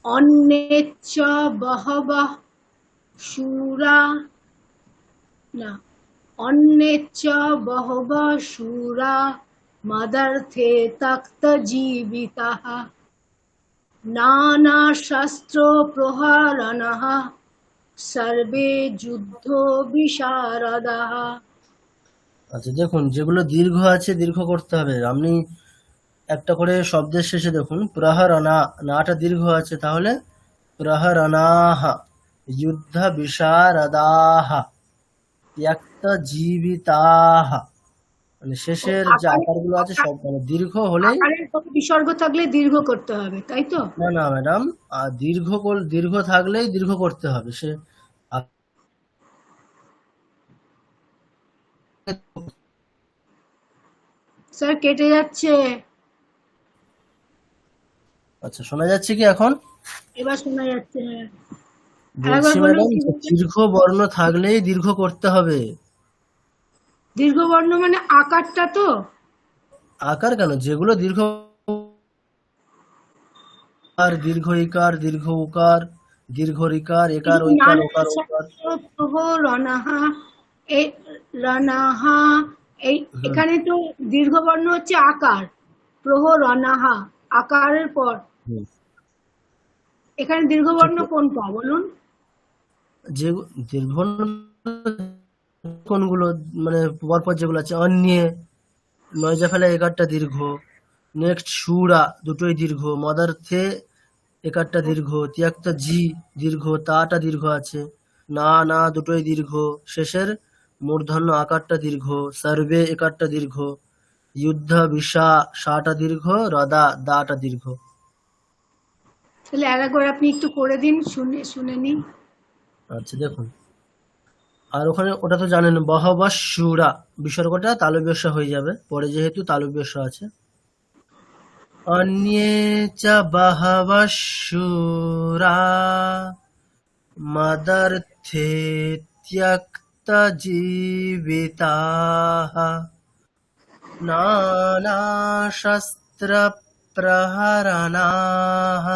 অন্যেচ্চ বহবঃ শূরা না অন্যেচ্চ বহবঃ শূরা মদর্থে তক্ত জীবিতাঃ নানা শস্ত্র প্রহরণঃ সর্বে যুদ্ধ বিশারদাঃ। আচ্ছা দেখুন, যেগুলো দীর্ঘ আছে দীর্ঘ করতে হবে। আপনি একটা করে শব্দের শেষে দেখুন, প্রহরণা, নাটা দীর্ঘ আছে, তাহলে প্রহরণাহ যুদ্ধ বিশারদাহ ত্যক্ত জীবিতাহ। মানে শেষের যে আকারগুলো আছে সব মানে দীর্ঘ হলেই। আকারের কোনো বিসর্গ থাকলে দীর্ঘ করতে হবে, তাই তো? না না ম্যাডাম, দীর্ঘ থাকলেই দীর্ঘ করতে হবে। সে স্যার কেটে যাচ্ছে, আচ্ছা শোনা যাচ্ছে কি এখন? এবার শোনা যাচ্ছে। বলছি ম্যাডাম, দীর্ঘ বর্ণ থাকলেই দীর্ঘ করতে হবে। দীর্ঘ বর্ণ মানে আকারটা তো? আকার কেন, যেগুলো দীর্ঘ, আর দীর্ঘ ইকার, দীর্ঘ উকার, দীর্ঘ রিকার, একার ঐকার, ওকার ওকার। এখানে তো দীর্ঘ বর্ণ হচ্ছে আকার, প্রহ রনাহা আকারের পর। এখানে দীর্ঘ বর্ণ কোনটা বলুন? যে দীর্ঘ কোনগুলো, মানে পরপর যেগুলো আছে, অন্যে নয়জা ফেলা একারটা দীর্ঘ, নেক্সট সুরা দুটোই দীর্ঘ, মদার্থে একারটা দীর্ঘ, তিয়াক্তা জি দীর্ঘ, তাটা দীর্ঘ আছে, না না দুটোই দীর্ঘ, শেষের মূর্ধন্য আকারটা দীর্ঘ, সর্বে একারটা দীর্ঘ, যুদ্ধ বিশা সাটা দীর্ঘ, রদা দাটা দীর্ঘ। তাহলে একবার আপনি একটু করে দিন, শুনে নিন। আচ্ছা দেখুন, আর ওখানে ওটা তো জানেন, বহবা সুরা বিসর্গটা তালব্যস্য হয়ে যাবে পরে, যেহেতু তালব্যস্য আছে। অন্যে চ বহবা সুরা মদর্থে ত্যক্ত জীবিতাঃ নানা শস্ত্র প্রহরণাঃ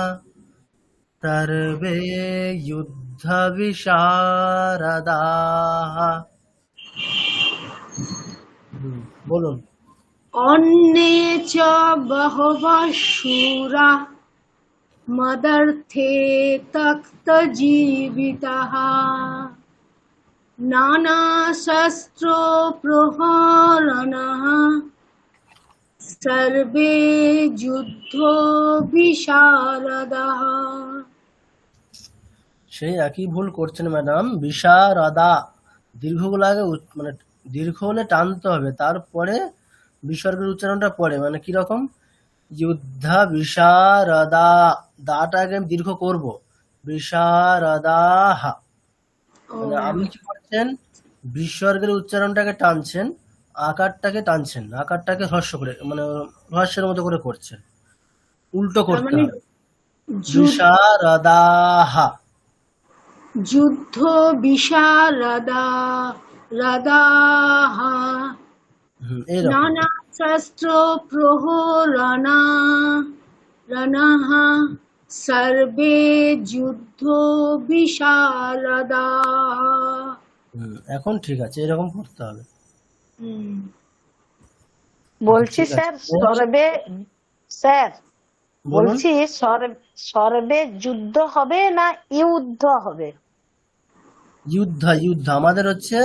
সর্বে যুদ্ধ বিশারদাঃ। বলুন। অন্যে চ বহবঃ শূরা মদর্থে তক্ত জীবিতাঃ নানা শস্ত্র প্রহরণঃ সর্বে যুদ্ধ বিশারদাঃ। সেই একই ভুল করছেন ম্যাডাম। বিশারদা দীর্ঘগুলো আগে মানে দীর্ঘ হলে টানতে হবে, তারপরে বিসর্গের উচ্চারণটা পড়ে। মানে কিরকম, যুদ্ধা বিশারদা, দাটা আগে আমি দীর্ঘ করব, বিশারদাহা। ও মানে আপনি কি করছেন, বিসর্গের উচ্চারণটাকে টানছেন, আকারটাকে টানছেন, আকারটাকে হ্রস্ব করে, মানে হ্রস্বের মতো করে করছেন, উল্টো তার করতে মানে হবে। বিশারদাহা। যুদ্ধ বিশারদা রদাহা এইরকম। নানা শস্ত্র প্রহরণা রণাহা সর্বে যুদ্ধ বিশারদা। এখন ঠিক আছে, এরকম করতে হবে। বলছি ঠিক আছে। স্যার স্যার বলুন। বলছি সর্বে যুদ্ধ হবে না যুদ্ধ হবে? যুদ্ধ আমাদের হচ্ছে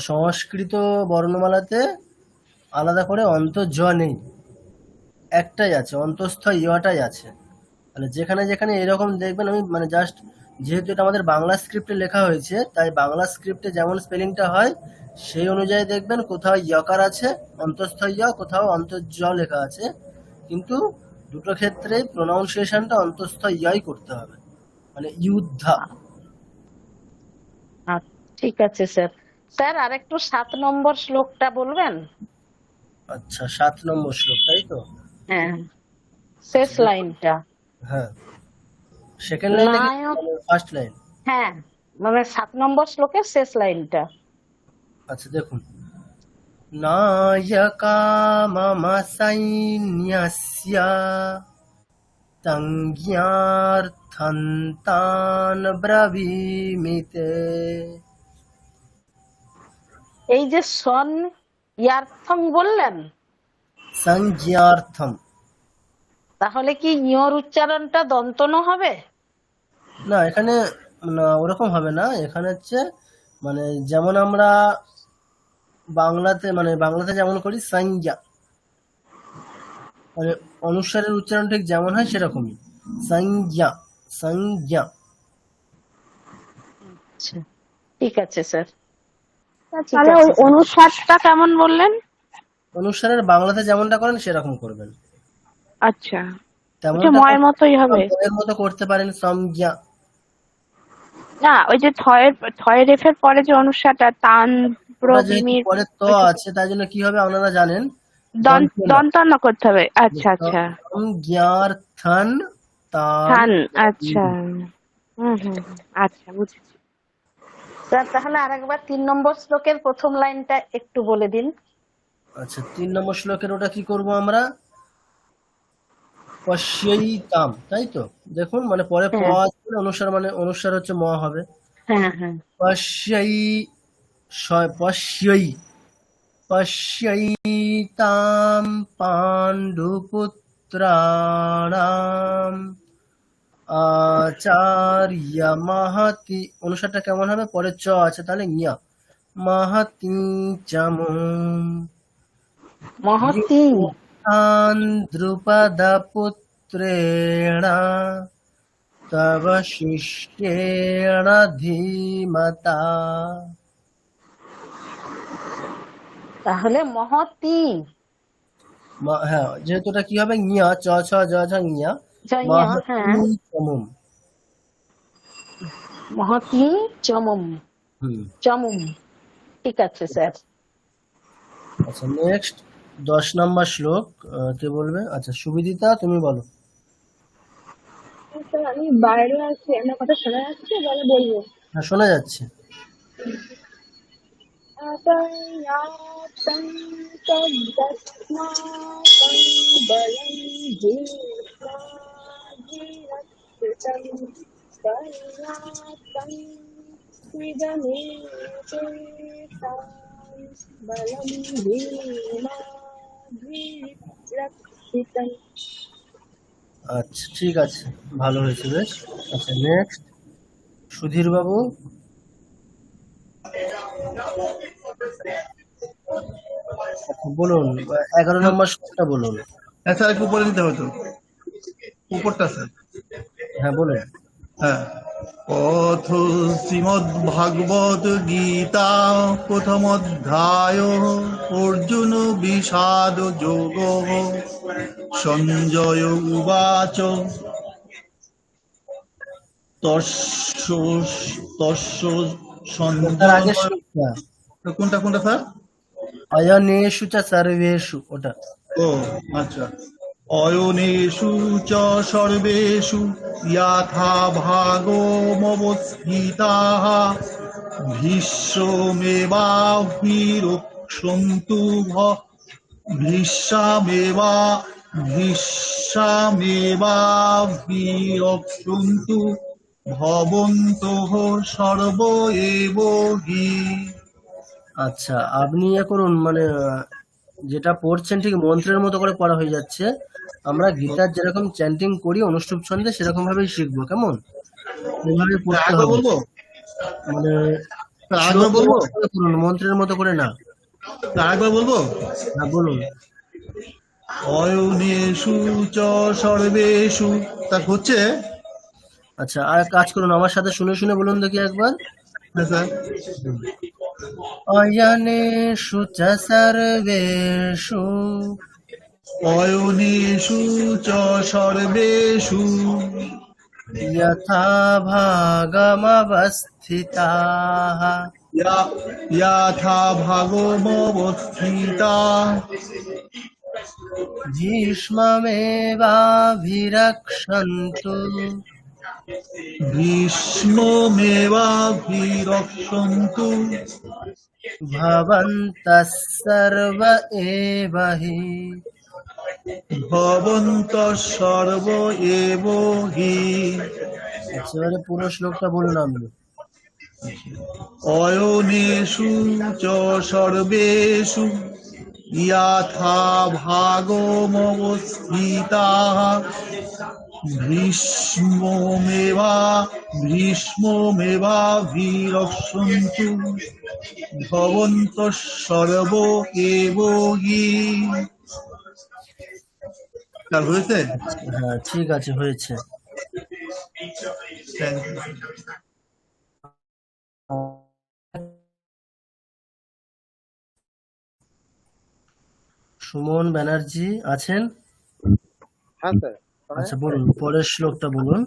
সংস্কৃত বর্ণমালাতে আলাদা করে অন্তর্জ নেই, একটাই আছে, অন্তঃস্থ ইয়টাই আছে। মানে যেখানে যেখানে এরকম দেখবেন, আমি মানে জাস্ট যেহেতু এটা আমাদের বাংলা স্ক্রিপ্টে লেখা হয়েছে, তাই বাংলা স্ক্রিপ্টে যেমন স্পেলিংটা হয় সেই অনুযায়ী দেখবেন কোথাও ইয়কার আছে অন্তঃস্থ ইয়, কোথাও অন্তর্জ লেখা আছে, কিন্তু দুটো ক্ষেত্রে প্রোনাউন্সিয়েশনটা অন্তঃস্থ ইয়ই করতে হবে, মানে যুদ্ধা। ঠিক আছে স্যার। স্যার আরেকটু 7 নম্বর শ্লোকটা বলবেন? আচ্ছা, 7 নম্বর শ্লোক, তাই তো? হ্যাঁ, শেষ লাইনটা। হ্যাঁ, সেকেন্ড লাইন নাকি নায়ক, ফার্স্ট লাইন? হ্যাঁ মানে 7 নম্বর শ্লোকের শেষ লাইনটা। আচ্ছা দেখুন, নায়কা মম সৈন্যস্য তঙ্গ্যার্থন্তান ব্রবীমিতে। এই যে সন ইয়ার্থম বললেন, সংজ্ঞার্থম। তাহলে কি ইয়র উচ্চারণটা দন্তন হবে? না, এখানে না, ওরকম হবে না। এখানে হচ্ছে মানে যেমন আমরা বাংলাতে যেমন করি সংজ্ঞা, মানে অনুসারের উচ্চারণ ঠিক যেমন হয় সেরকমই, সংজ্ঞা সংজ্ঞা। আচ্ছা, ঠিক আছে স্যার। তাহলে ওই অনুসারটা কেমন বললেন? অনুসারের বাংলাতে যেমনটা করেন সেরকম করবেন, আচ্ছা, তেমনটা ময়ের মতোই হবে। এর মতো করতে পারেন সংজ্ঞা। না, ওই যে থয়ের রেফের পরে যে অনুসারটা তান ওটা যেহেতু প্রবিমির পরে ত আছে, তাই জন্য কি হবে আপনারা জানেন, দন্তন্য করতে হবে। আচ্ছা আচ্ছা, সংজ্ঞার্থন তান। থান, আচ্ছা, আচ্ছা বুঝেছি। স্যার তাহলে আরেকবার 3 নম্বর শ্লোকের প্রথম লাইনটা একটু বলে দিন। আচ্ছা, 3 নম্বর শ্লোকের ওটা কি করব আমরা, পশ্যৈতাম, তাই তো? দেখুন, মানে পরে প হ্যাঁ আসবে, অনুসার মানে অনুসার হচ্ছে ম হবে। হ্যাঁ হ্যাঁ, পশ্যৈ পশ্যৈতাম পাণ্ডুপুত্রাণাম আচার্য মাহাতি। অনুসারটা কেমন হবে, পরে চ আছে, তাহলে ইয়া মাহাতি চমুম মহতি তান দ্রুপদ পুত্রেণ তব শিষ্যেণ ধীমতা। তাহলে মহতি, হ্যাঁ, যেহেতু এটা কি হবে, ইয়া চ ছ জ ঝ ইয়া জয়া, হ্যাঁ মাহাতি চমুম। মহতি চমম, চমম, ঠিক আছে স্যার। আচ্ছা, নেক্সট 10 নম্বর শ্লোক, কে বলবে? আচ্ছা, সুবিদিতা তুমি বলো। আমি বাইরে আছি, আমার কথা শোনা যাচ্ছে? বলবো। হ্যাঁ, শোনা যাচ্ছে। अपयातं तद्दस्माकं बलं जीर्णाजिरक्षितं पर्याप्तं त्विदमेतेषां बलं भीमाभिरक्षितम्। আচ্ছা, ঠিক আছে, ভালো হয়েছে, বেশ। আচ্ছা, নেক্সট সুধীর বাবু। আচ্ছা, বলুন, 11 নম্বর শ্লোকটা বলুন। হ্যাঁ স্যার, একটু উপরে নিতে হবে তো, উপরটা স্যার। হ্যাঁ, বলুন। হ্যাঁ, অথ শ্রীমদ্ভাগবত গীতা প্রথম অধ্যায় অর্জুন বিষাদ যোগ সঞ্জয় উবাচ তস্য তস্য ওটার আগে সঞ্জয় শ্লোকটা কোনটা কোনটা স্যার? অয়নেষু চ সর্বেষু, ওটা। ও আচ্ছা। অয়নেষু চ সর্বেষু যথা ভাগমবস্থিতাঃ ভীষ্মেবাভিরক্ষন্তু ভীষ্মেবা ভীষ্মেবাভিরক্ষন্তু ভবন্তঃ সর্ব এব হি। আচ্ছা, আপনি ইয়ে করুন, মানে যেটা পড়ছেন ঠিক মন্ত্রের মতো করে পড়া হয়ে যাচ্ছে। আমরা গীতার যেরকম চ্যান্টিং করি অনুষ্টুপ ছন্দে সেরকম ভাবেই শিখবো, কেমন? এইভাবে পড়তে আরেকবার হবে, বলবো, মানে আরেকবার বলবো, করুন, মন্ত্রের মতো করে না। আরেকবার বলবো। হ্যাঁ, বলুন। অয়নেষু চ সর্বেষু, তা হচ্ছে। আচ্ছা, আর কাজ করুন, আমার সাথে শুনে শুনে বলুন দেখি একবার। হ্যাঁ স্যার। অয়নেষু চ সর্বেষু অয়নেষু চ সর্বেষু যথা ভাগমবস্থিতাঃ যথা ভাগমবস্থিতা ভীষ্মমেবাভিরক্ষন্তু ভীষ্মেবাভিরক্ষন্তু ভবন্তঃ সর্ব এব হি। ভবন্তঃ সর্ব এব হি। আচ্ছা, এবারে পুরো শ্লোকটা বলুন আপনি। অয়নেষু চ সর্বেষু যথা ভাগমবস্থিতাঃ ভীষ্মেবাভিরক্ষন্তু ভবন্তঃ সর্ব এব হি। তার হয়েছে? হ্যাঁ, ঠিক আছে, হয়েছে। Thank you. সুমন ব্যানার্জি আছেন? হ্যাঁ স্যার, আচ্ছা, বলুন, পরের শ্লোকটা বলুন।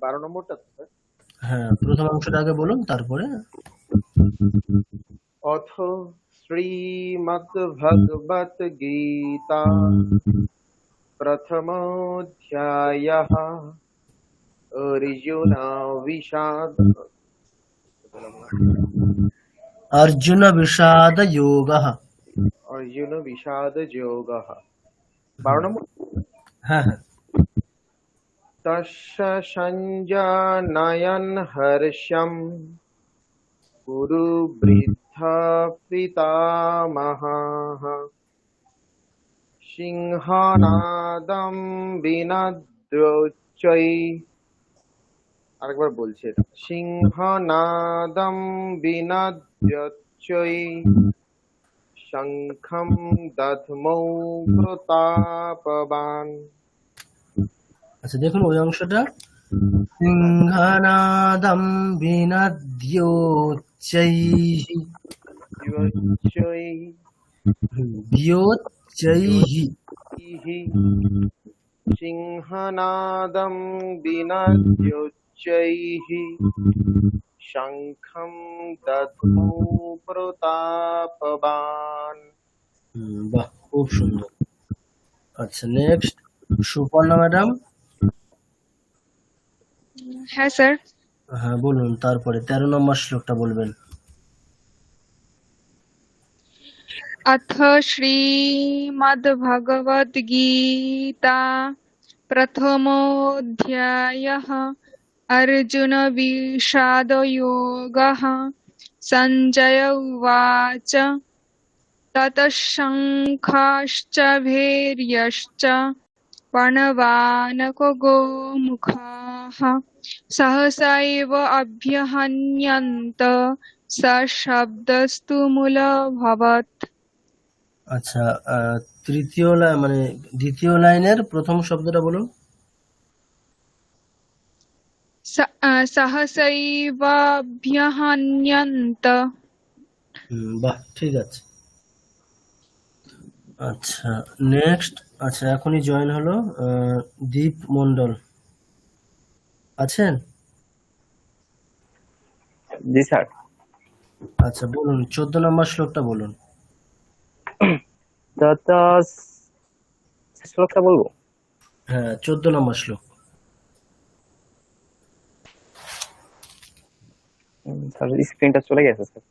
12 নম্বরটা তো স্যার। হ্যাঁ, প্রথম অংশটা আগে বলুন, তারপরে। অথ শ্রীমদ্ভগবত গীতা প্রথমোऽধ্যায়ः অর্জুন বিষাদ অর্জুন বিষাদ যোগঃ। অর্জুন বিষাদ যোগः। 12 নম্বর। হ্যাঁ হ্যাঁ। তস্য সঞ্জানয়ন হর্ষম কুরু বৃদ্ধা পিতামহঃ সিংহনাদম বিনদ্যোচ্চৈ। আরেকবার বলছি এটা, সিংহনাদম বিনদ্যোচ্চৈ শঙ্খম দধ্মৌ প্রতাপবান। আচ্ছা, দেখুন ওই অংশটা। সিংহনাদম বিনদ্যোচ্চৈঃ যোচ্চৈ দ্যোচ্চৈঃ। সিংহনাদম বিনদ্যোচ্চৈঃ শঙ্খম দধ্মৌ প্রতাপবান। বাহ, খুব সুন্দর। আচ্ছা, নেক্সট সুপর্ণা ম্যাডাম। হ্যাঁ স্যার। হ্যাঁ, বলুন, তারপরে 13 নম্বর শ্লোকটা বলবেন। अथ श्रीमद्भगवद्गीता प्रथमोऽध्यायः अर्जुन विषादयोगः। सञ्जय उवाच ततः शङ्खाश्च भैर्यश्च पणवानकगोमुखाः सहसैव अभ्यहन्यन्त सशब्दस्तु मूलभवत्। আচ্ছা, তৃতীয় লাইন মানে দ্বিতীয় লাইনের প্রথম শব্দটা বলুন। सहसैवाभ्यहन्यन्त। বাহ, ঠিক আছে। আচ্ছা, নেক্সট। আচ্ছা, এখনই জয়েন হলো দীপ মন্ডল, আছেন? জি স্যার। আচ্ছা, বলুন 14 নম্বর শ্লোকটা বলুন। তথা শ্লোকটা বলবো? হ্যাঁ, 14 নম্বর শ্লোক। স্যার স্ক্রিনটা চলে গেছে স্যার।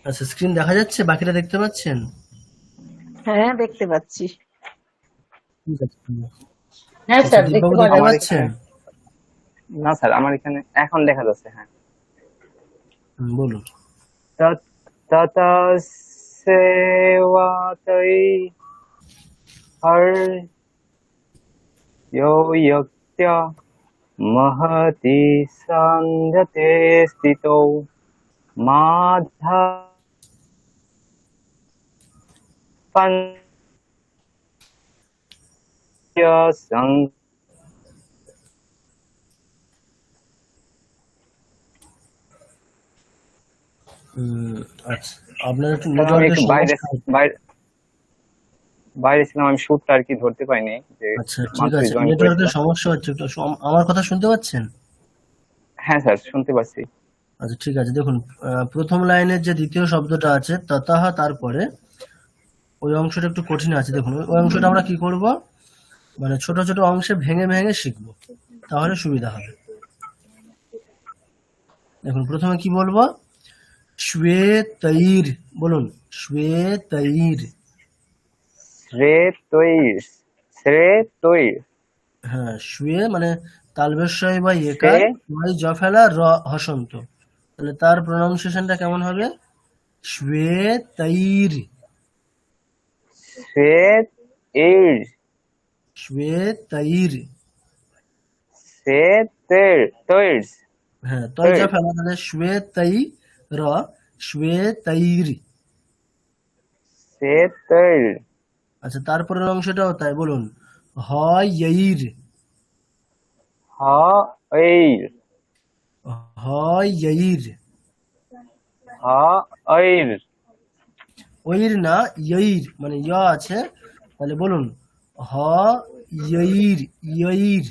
আচ্ছা, স্ক্রিন দেখা যাচ্ছে? বাকিটা দেখতে পাচ্ছেন? হ্যাঁ, দেখতে পাচ্ছি। ঠিক আছে, ঠিক আছে। হ্যাঁ আচ্ছা, স্যার, দেখতে দীপবাবু পাওয়া দেখতে আমার যাচ্ছে। পাচ্ছেন? এখানে না স্যার, আমার এখানে এখন দেখা যাচ্ছে। হ্যাঁ, বলুন। তথা সেবাতৈ হর ইয়ক্ত্য মহতি সঙ্গতে স্থিতৌ মাধব সং। আচ্ছা, আপনার একটু আমি নেটওয়ার্কের একটু বাইরে সমস্যা হচ্ছে। বাইরে বাইরে ছিলাম, আমি সুরটা আর কি ধরতে পাইনি, যে আচ্ছা, ঠিক মাত্রই আছে, জয়েন নেটওয়ার্কের করেছিলাম। সমস্যা হচ্ছে একটু। আমার কথা শুনতে পাচ্ছেন? হ্যাঁ স্যার, শুনতে পাচ্ছি। আচ্ছা, ঠিক আছে। দেখুন, প্রথম লাইনের যে দ্বিতীয় শব্দটা আছে ততহা, তারপরে ওই অংশটা একটু কঠিন আছে। দেখুন, ওই অংশটা আমরা কি করব, মানে ছোট ছোট অংশে ভেঙে ভেঙে শিখবো, তাহলে সুবিধা হবে। দেখুন, প্রথমে কি বলবো? শ্বেতৈর, বলুন শ্বেতৈর। শ্রেতৈর। হ্যাঁ, শ্বে মানে তালবেশ্বয় বা একার, ওয়াই জ ফেলা, র হসন্ত, তাহলে তার প্রনাউন্সিয়েশনটা কেমন হবে? শ্বেতৈর। শ্রেতৈর। শ্বেতৈর। শ্রেতৈর। হ্যাঁ, তয় যা ফেলা, তাহলে শ্বেতৈ র, শ্বেতৈর। শ্রেতৈর। আচ্ছা, তারপরের অংশটাও তাই, বলুন হয়ৈর। হয়ৈর। হয়ৈর। হয়ৈর। ওইর না, ইয়ৈর, মানে ইয় আছে, তাহলে বলুন হয়ৈর, ইয়ৈর।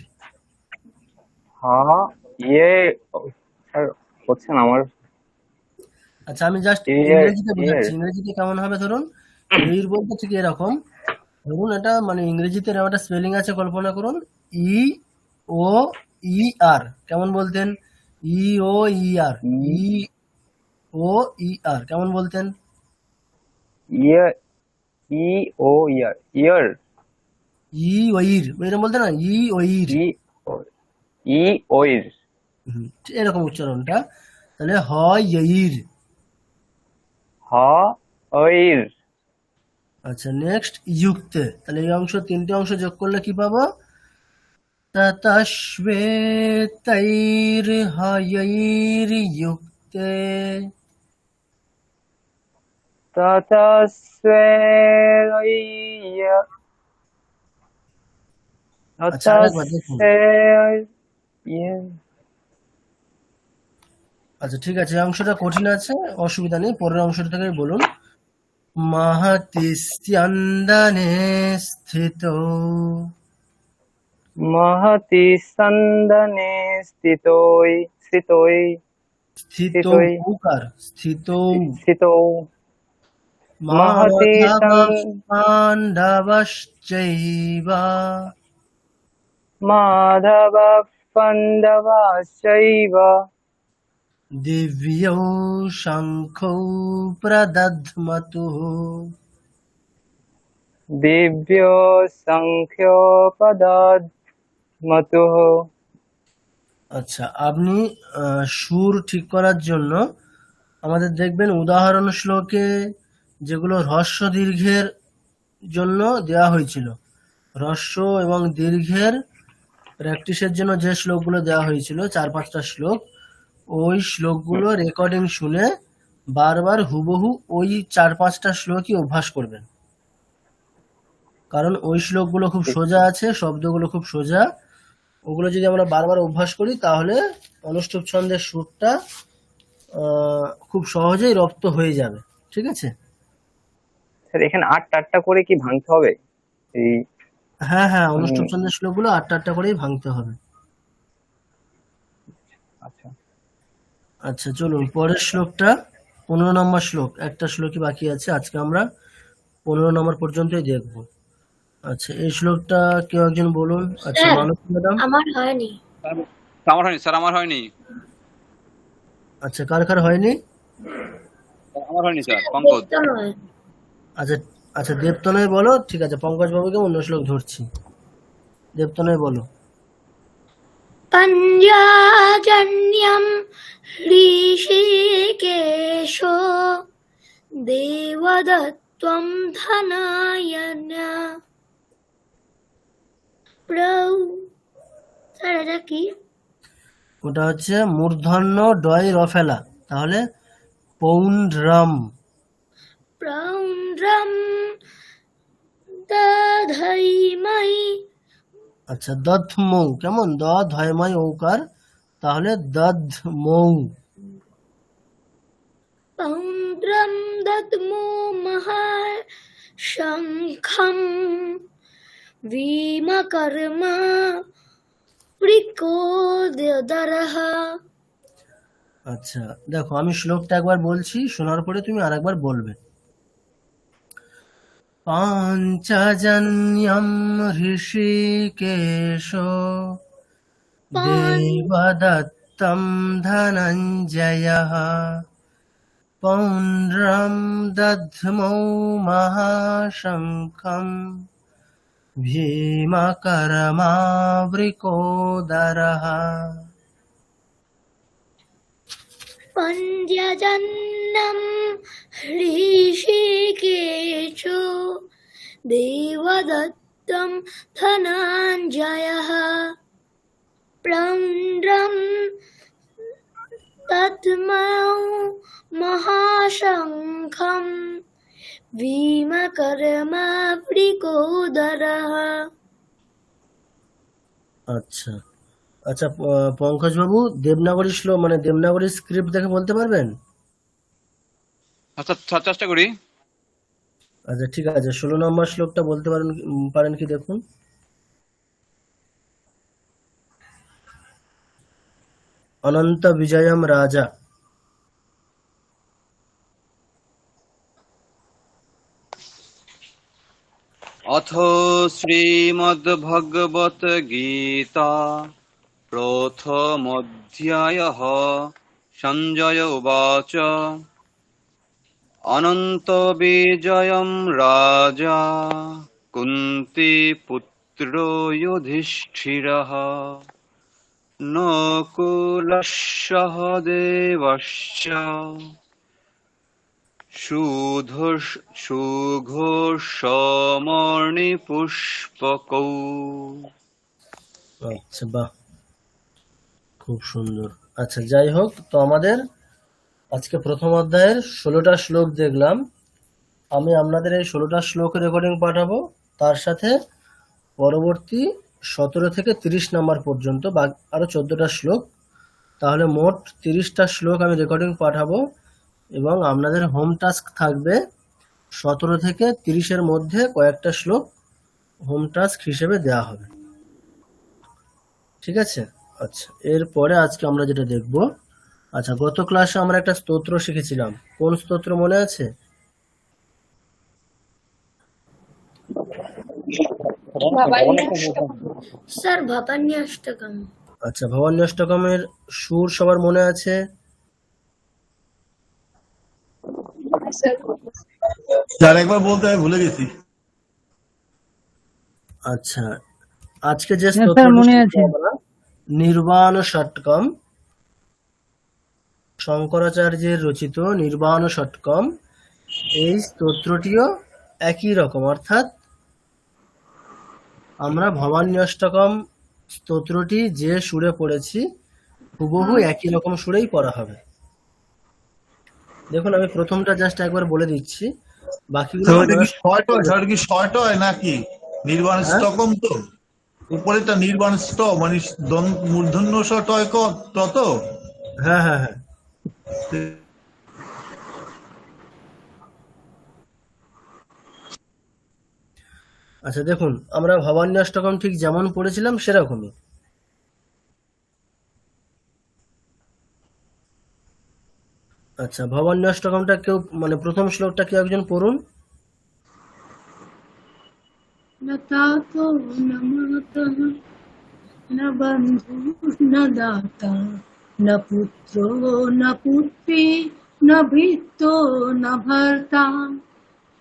স্যার হচ্ছে না আমার। আচ্ছা, আমি জাস্ট ইংরেজিতে বোঝাচ্ছি। ইংরেজিতে কেমন হবে, ধরুন ইয়ৈর বলতে ঠিক এরকম। ধরুন এটা মানে ইংরেজিতে এরকম একটা স্পেলিং আছে, কল্পনা করুন ই ও ই আর। কেমন বলতেন? ই ও ই আর, ই ও ই আর কেমন বলতেন? ইয়ার। ই ও ইয়ার। ইয়ার। ই ওইর, এরকম বলতেন না, ই ওইর। ই ওইর। এরকম উচ্চারণটা, তাহলে হয়ৈর। হয়ৈর। আচ্ছা, নেক্সট ইয়ুক্তে, তাহলে এই অংশ, তিনটে অংশ যোগ করলে কি পাবো? ততঃ শ্বেতৈর হয়ৈর ইয়ুক্তে। তথা শ্বেতৈর। আচ্ছা, আরেকবার দেখুন। আচ্ছা, ঠিক আছে, এই অংশটা কঠিন আছে, অসুবিধা নেই, পরের অংশটা থেকে বলুন। महति स्यन्दने स्थितो। महति स्यन्दने स्थितोय। स्थितोय। स्थितो उकार, स्थितो। स्थितो। महति पाण्डवश्चैव। माधवः पाण्डवाश्चैव। दिव्यौ शङ्खौ प्रदध्मतुः। दिव्यो शङ्ख्यो प्रदध्मतुः। আচ্ছা, আপনি সুর ঠিক করার জন্য আমাদের দেখবেন উদাহরণ শ্লোকে যেগুলো হ্রস্ব দীর্ঘের জন্য দেওয়া হয়েছিল, হ্রস্ব এবং দীর্ঘের প্র্যাকটিসের জন্য যে শ্লোকগুলো দেওয়া হয়েছিল, 4-5টা শ্লোক, ওই শ্লোকগুলো রেকর্ডিং শুনে বারবার হুবহু ওই 4-5টা শ্লোকই অভ্যাস করবেন, কারণ ওই শ্লোকগুলো খুব সোজা আছে, শব্দগুলো খুব সোজা, ওগুলো যদি আমরা বারবার অভ্যাস করি তাহলে অনুষ্টুপ ছন্দের সুরটা খুব সহজেই রপ্ত হয়ে যাবে। ঠিক আছে? স্যার এখানে 8টা করে কি ভাঙতে হবে? এই হ্যাঁ হ্যাঁ, অনুষ্টুপ ছন্দের শ্লোকগুলো 8টা করেই ভাঙতে হবে। আচ্ছা আচ্ছা চলুন পরের শ্লোকটা 15 নম্বর শ্লোক। একটা শ্লোকই বাকি আছে, আজকে আমরা 15 নম্বর পর্যন্তই দেখব। আচ্ছা এই শ্লোকটা কেউ একজন বলুন। আচ্ছা মানস ম্যাডাম। আমার হয়নি। আমার হয়নি স্যার, আমার হয়নি, আচ্ছা কার কার হয়নি? আমার হয়নি স্যার, পঙ্কজ। আচ্ছা আচ্ছা দেবতনয় বলো। ঠিক আছে, পঙ্কজ বাবুকে অন্য শ্লোক ধরছি। দেবতনয় বলো। পঞ্জাজন্যম ঋষিকেশো দেবদত্তম ধনায়ন স্যার এটা কি? ওটা হচ্ছে মূর্ধন্য ডয় রফেলা, তাহলে পৌন্ড্রম। প্রৌন্ড্রম দধৈমহি। আচ্ছা দধ্মৌ, কেমন? দ ধয়ময় ঔকার, তাহলে দধ্মৌ। পৌন্ড্রম দদ্মো মহাশঙ্খম ভীমকর্ম প্রিকোদরহ। আচ্ছা দেখো আমি শ্লোকটা একবার বলছি, শোনার পরে তুমি আরেকবার বলবে। পাঞ্চজন্যম ঋষিকেশো দেবদত্তম ধনঞ্জয়ঃ পৌন্ড্রম দধ্মৌ মহাশঙ্খম ভীমকর্মাবৃকোদরः। পঞ্চজন্যম ঋষিকেশো দেবদত্তম ধনঞ্জয়ঃ পৌন্ড্রম দধ্মৌ মহাশঙ্খম ভীমকর্মাবৃকোদরः। আচ্ছা আচ্ছা পঙ্কজ বাবু দেবনাগরী শ্লোক মানে দেবনাগরী স্ক্রিপ্ট দেখে বলতে পারবেন? আচ্ছা চেষ্টা করি। আচ্ছা ঠিক আছে, 16 নম্বর শ্লোকটা বলতে পারেন কি দেখুন। অনন্ত বিজয়ম রাজা। অথ শ্রীমদ্ভগবত গীতা প্রথমোऽধ্যায়ঃ সঞ্জয় উবাচ অনন্ত বিজয়ম রাজা কুন্তীপুত্র যুধিষ্ঠিরঃ নকুলস্য দেবশ্চ সুঘোষমণিপুষ্পকৌ। আচ্ছা বাহ, খুব সুন্দর। আচ্ছা যাই হোক, তো আমাদের আজকে প্রথম অধ্যায়ের 16টা শ্লোক দেখলাম। আমি আপনাদের এই 16টা শ্লোকের রেকর্ডিং পাঠাবো, তার সাথে পরবর্তী 17 থেকে 30 নাম্বার পর্যন্ত বা আরো 14টা শ্লোক, তাহলে মোট 30টা শ্লোক আমি রেকর্ডিং পাঠাবো। এবং আপনাদের হোম টাস্ক থাকবে 17 থেকে 30-এর মধ্যে কয়েকটা শ্লোক হোম টাস্ক হিসেবে দেওয়া হবে। ঠিক আছে? আচ্ছা এরপরে আজকে আমরা যেটা দেখব, আচ্ছা গত ক্লাসে আমরা একটা স্তোত্র শিখেছিলাম। কোন স্তোত্র মনে আছে? স্যার ভবান্যাষ্টকম। আচ্ছা ভবান্যাষ্টকমের সুর সবার মনে আছে? স্যার একবার বলতে আমি ভুলে গেছি। আচ্ছা আজকে যে স্তোত্রটি শিখবো আমরা নির্বাণ ষটকম, শঙ্করাচার্যের রচিত নির্বাণ ষটকম। এই স্তোত্রটিও একই রকম, অর্থাৎ আমরা ভবান্যাষ্টকম স্তোত্রটি যে সুরে পড়েছি হুবহু একই রকম সুরেই পড়া হবে। দেখুন আমি প্রথমটা জাস্ট একবার বলে দিচ্ছি, বাকিগুলো কি শর্ট হয় নাকি? নির্বাণ স্টকম তো উপরেটা নির্বাণ ষ্ট মানে মূর্ধন্য স টয় ক তত। হ্যাঁ হ্যাঁ হ্যাঁ। আচ্ছা দেখুন, আমরা ভবান্যাষ্টকম ঠিক যেমন পড়েছিলাম সেরকমই। আচ্ছা, ভবান্যাষ্টকমটা কেউ মানে প্রথম শ্লোকটা কেউ একজন পড়ুন। न तातो न मातः न बन्धु न दाता न पुत्रो न पुत्री न भृत्यो न भर्ता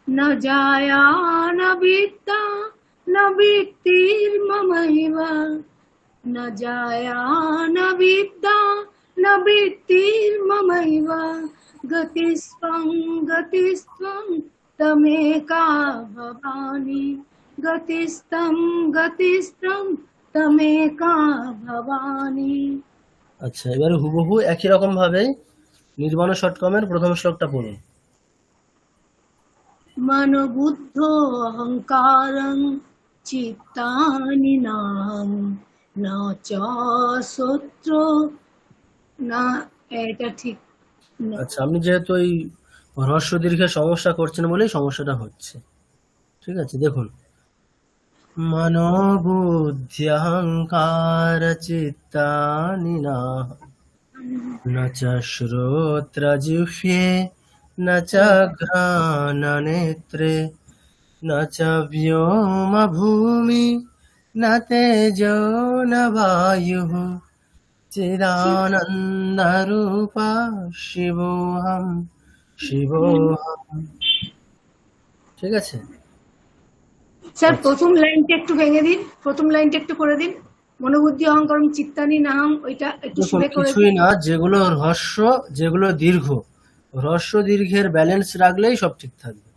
न जाया न वित्ता न वृत्तिर्ममैव न जाया न विद्या न वृत्तिर्ममैव गतिस्त्वं तमेका भवानि गतिस्त्वं तमेका भवानि। আচ্ছা, এবারে হুবহু একই রকম ভাবে নির্বাণ ষটকমের প্রথম শ্লোকটা পড়ুন। मनोबुद्धो अहंकारं चित्तानि नाहं न च शत्रु না, এটা ঠিক না। আচ্ছা, আপনি যেহেতু এই হ্রস্ব দীর্ঘের সমস্যা করছেন বলেই সমস্যাটা হচ্ছে। ঠিক আছে, দেখুন, মনোবুদ্ধ্যহংকার চিত্তানি ন চ শ্রোত্রজিহ্বে ন চ ঘ্রাণনেত্রে ন চ ব্যোম ভূমি ন তেজো ন বায়ুঃ চিদানন্দরূপা শিবোহম শিবোহম। ঠিক আছে স্যার, প্রথম লাইনটা একটু ভেঙে দিন, প্রথম লাইনটা একটু করে দিন। মনোবুদ্ধি অহংকারম চিত্তানি নাহম, ওইটা একটু দেখুন, সুরে করে কিছুই দিন। না, যেগুলো হ্রস্ব যেগুলো দীর্ঘ, হ্রস্ব দীর্ঘের ব্যালেন্স রাখলেই সব ঠিক থাকবে।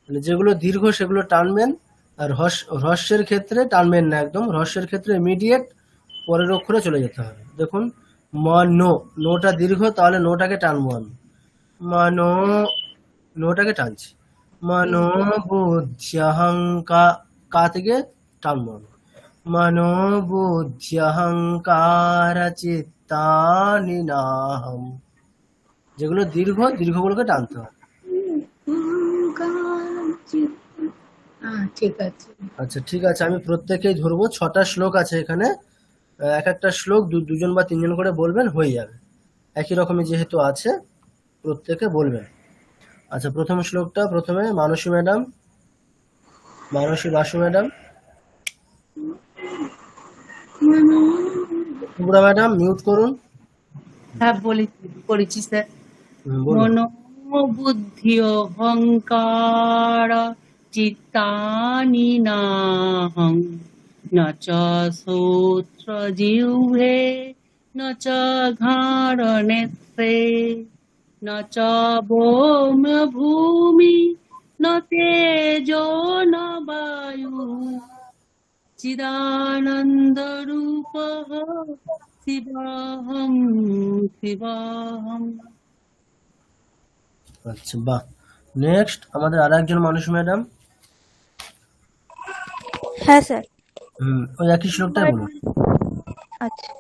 মানে যেগুলো দীর্ঘ সেগুলো টানবেন, আর হ্রস্বের ক্ষেত্রে টানবেন না একদম। হ্রস্বের ক্ষেত্রে ইমিডিয়েট পরের অক্ষরে চলে যেতে হবে। দেখুন, নোটা দীর্ঘ, তাহলে নোটাকে টানবো আমি, নোটাকে টানছি। মনোবুদ্ধ্যহংকার থেকে টানবো আমি, মনোবুদ্ধ্যহংকার চিত্তানি নাহম। যেগুলো দীর্ঘগুলোকে টানতে হবে। ঠিক আছে। আচ্ছা ঠিক আছে, আমি প্রত্যেকেই ধরবো। 6টা শ্লোক আছে এখানে, এক একটা শ্লোক দুজন বা তিনজন করে বলবেন, হয়ে যাবে। একই রকমই যেহেতু আছে, প্রত্যেকে বলবেন। আচ্ছা, প্রথম শ্লোকটা প্রথমে মানসী ম্যাডাম, মানসী বাসু ম্যাডাম, টুকরা ম্যাডাম মিউট করুন। হ্যাঁ বলেছি স্যার। বলুন। মনোবুদ্ধি অহংকার চিত্তানি নাহং ন চ শ্রোত্র জিহ্বে ন চ ঘ্রাণনেত্রে ন চ ভৌম ভূমি ন তেজো ন বায়ু চিদানন্দরূপঃ শিবহম শিবহম। আচ্ছা, বাহ। নেক্সট আমাদের আর একজন মানুষ ম্যাডাম। হ্যাঁ স্যার। ওই একই শ্লোকটাই বলুন। আচ্ছা,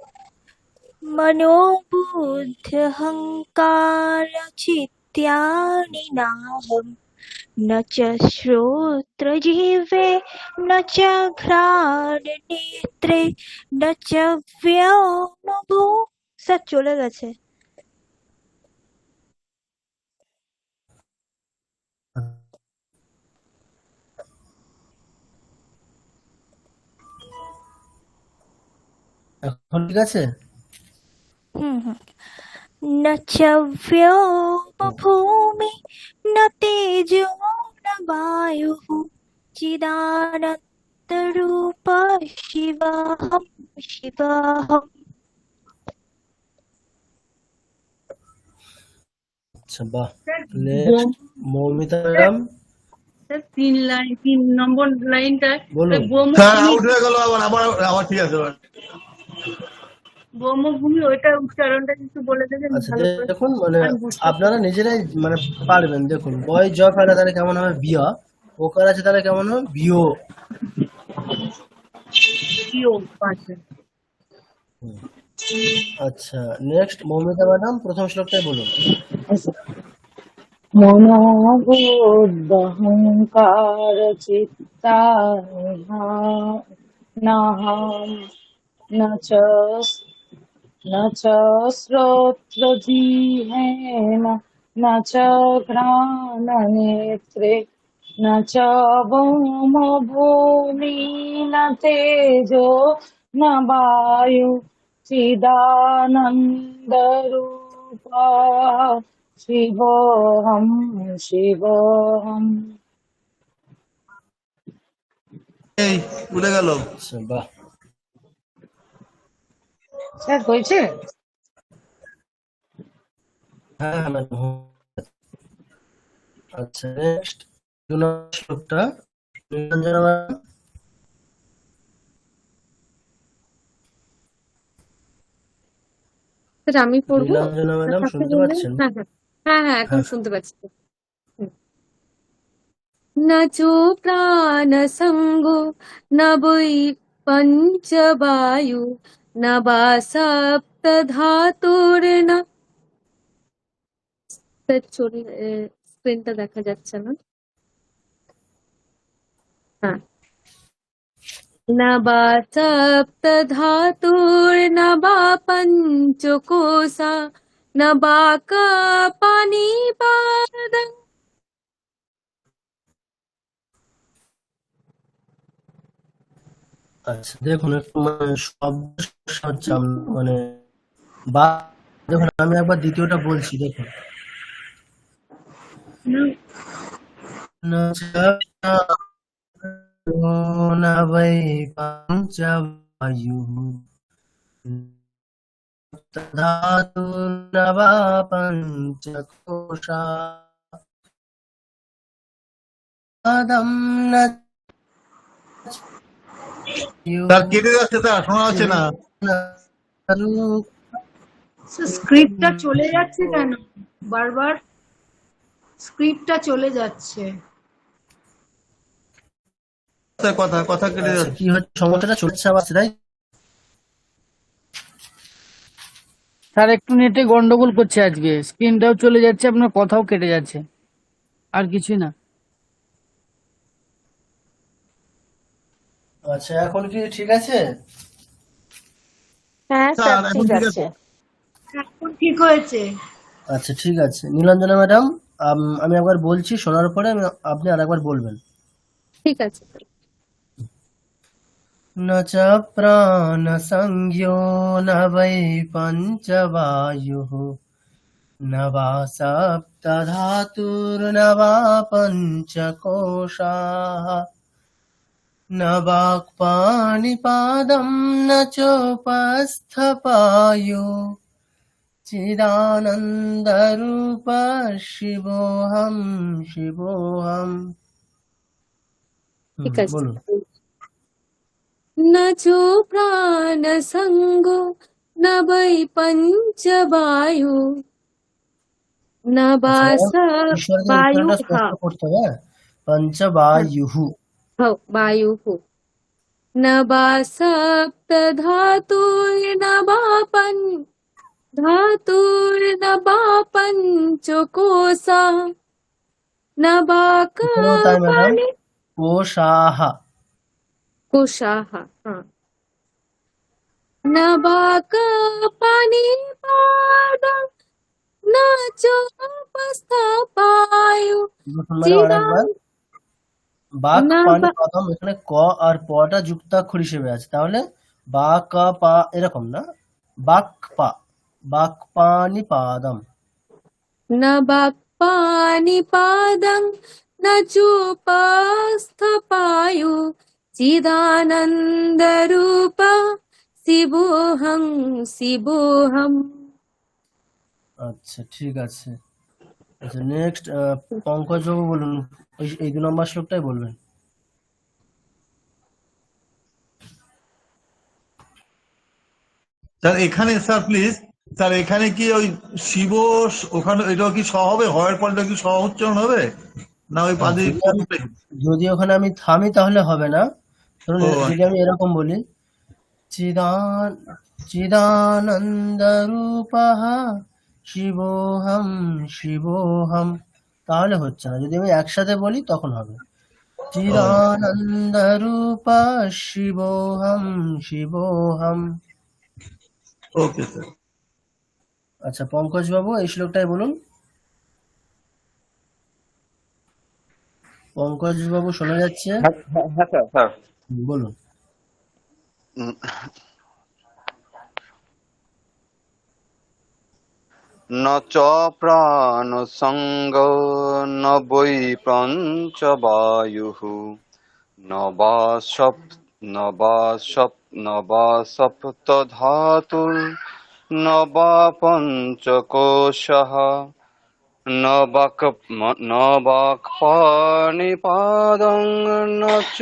মনোবুদ্ধ্যহংকার চিত্তানি নাহম ন চ শ্রোত্রজিহ্বে ন চ ঘ্রাণনেত্রে ন চ ব্যোমভূ। স্যার চলে গেছে। এখন ঠিক আছে? न च व्योमभूमि न तेजो न वायुः चिदानन्दरूपः शिवहं शिवहम्। আচ্ছা, বাহ। Next Moumita madam. 3 নম্বর লাইনটা বলুন। হ্যাঁ, আউট হয়ে গেল আবার ঠিক আছে। ব্রহ্মভূমি, ওইটা উচ্চারণটা একটু বলে দেবেন আচ্ছা ভালো করে? দেখুন, মানে আপনারা নিজেরাই মানে পারবেন। দেখুন, বয় জ ফেলে তাহলে কেমন হবে বিয়া, ওকার আছে তাহলে কেমন হবে বিও। আচ্ছা, নেক্সট মৌমিতা ম্যাডাম প্রথম শ্লোকটাই বলুন। মনোবুদ্ধহংকার চিত্তা নাহম ন চ শ্রোত্রজিহ্বেন ন চ ঘ্রাণনেত্রে ন চ ভৌমভূমি ন তেজো ন বায়ু চিদানন্দরূপা শিবোহম শিবোহম। এই উড়ে গেল। আচ্ছা, বাহ। স্যার হয়েছে? হ্যাঁ হ্যাঁ ম্যাডাম। আচ্ছা, নেক্সট 2 নম্বর শ্লোকটা নিরঞ্জনা ম্যাডাম। স্যার আমি পড়বো? নীলাঞ্জনা ম্যাডাম কাকে শুনতে বললেন? পাচ্ছেন? হ্যাঁ হ্যাঁ হ্যাঁ হ্যাঁ এখন হ্যাঁ। শুনতে পাচ্ছি। न चो प्राणसंगो न वै पञ्चवायु न वा सप्तधातुर्न স্ক্রিনটা দেখা যাচ্ছে না। হ্যাঁ, न वा सप्तधातुर्न वा पञ्चकोशा न वा पाणिपादम्। আচ্ছা, দেখুন একটু মানে শব্দ সমস্যা হচ্ছে মানে বা দেখুন আমি একবার দ্বিতীয়টা বলছি, দেখুন। न वै पञ्चवायुः धातुर्न वा पञ्चकोशा पदं न তার কেটে যাচ্ছে, তার শোনা যাচ্ছে না। স্ক্রিপ্টটা চলে যাচ্ছে কেন বারবার? স্ক্রিপ্টটা চলে যাচ্ছে। কথা কথা কেটে আচ্ছা, যাচ্ছে। কি হচ্ছে সমস্যাটা চলছে আবার তাই? স্যার একটু নেটে গন্ডগোল করছে আজকে, স্ক্রিনটাও চলে যাচ্ছে, আপনার কথাও কেটে যাচ্ছে, আর কিছুই না। আচ্ছা, এখন কি ঠিক আছে? হ্যাঁ স্যার স্যার এখন ঠিক ঠিক আছে। আছে। এখন ঠিক হয়েছে। আচ্ছা, ঠিক আছে নীলাঞ্জনা ম্যাডাম, আমি একবার বলছি, শোনার পরে আপনি আরেকবার বলবেন। ঠিক আছে। न च प्राणसंज्ञो न वै पञ्चवायुः न वा सप्तधातुर्न वा पञ्चकोशाः न वाक्पाणिपादं न चोपस्थपायो चिदानन्दरूप शिवोऽहं शिवोऽहं। ঠিক আছে। বলুন। न चो प्राणसंगो न वै पञ्चवायु न वा আচ্ছা, ঈশ্বরকে वायु উচ্চারণটা স্পষ্ট করতে হবে। পঞ্চবায়ুঃ वायुः न वा सप्तधातुर्न वा धातुर्न वा पञ्चकोशा न वा এখানেও তাই ম্যাডাম, কোশাহ कोशाः न वा पाणिपादं न चोपस्थपायो দেখুন ম্যাডাম আরেকবার, বাক না পানি পাদম, এখানে ক আর পটা যুক্তাক্ষর হিসেবে আছে, তাহলে বা ক পা এরকম না, বাক পা, বাক পানি পাদম। न पाणिपादं न चोपस्थपायो चिदानन्दरूप शिवोऽहं शिवोऽहम्। আচ্ছা, ঠিক আছে। আচ্ছা, নেক্সট পঙ্কজ বাবু বলুন, এই 2 নম্বর শ্লোকটাই বলবেন। স্যার এখানে স্যার প্লিজ, স্যার এখানে কি ওই শিব ওখানে এটা কি স হবে, হওয়ার পর এটা কি স উচ্চারণ হবে না ওই পাদি? যদি ওখানে আমি থামি তাহলে হবে না। ধরুন ও, যদি আমি এরকম বলি, চিদানন্দরূপः শিবোহম শিবোহম। তাহলে হচ্ছে না, যদি আমি একসাথে বলি তখন হবে। চিদানন্দরূপা শিবোহম শিবোহম। Okay sir. আচ্ছা পঙ্কজ বাবু এই শ্লোকটাই বলুন। পঙ্কজ বাবু শোনা যাচ্ছে? হ্যাঁ স্যার স্যার। বলুন। ন চ প্রাণসঙ্গো ন বৈ পঞ্চবায়ুঃ ন বা সপ্তধাতুর ন বা পঞ্চকোশঃ ন বাক্পাণিপাদং ন চ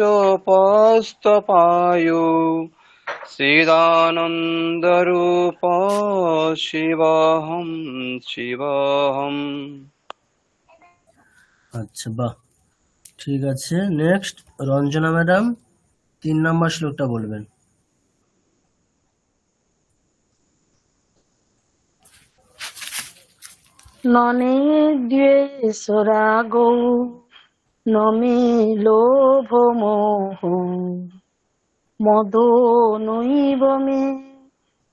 পাস্তপায়ু চিদানন্দরূপ শিবহম শিবহম। আচ্ছা বাহ, ঠিক আছে। নেক্সট রঞ্জনা ম্যাডাম 3 নম্বর শ্লোকটা বলবেন। ননে দ্বেষরাগৌ নমে লোভ মোহ মদো নৈব মে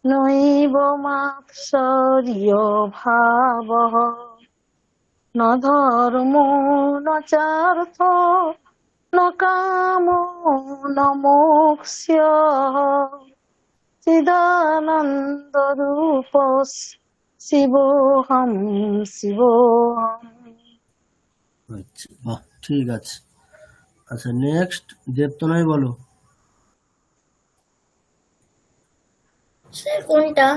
নৈব মাৎসর্য ভাবঃ ন ধর্মো ন চার্থ ন কামো ন মোক্ষ্যঃ চিদানন্দ রূপ শিবোহম শিবোহম। আচ্ছা বাহ, ঠিক আছে। আচ্ছা নেক্সট দেবতনয় বলো। স্যার কোনটা?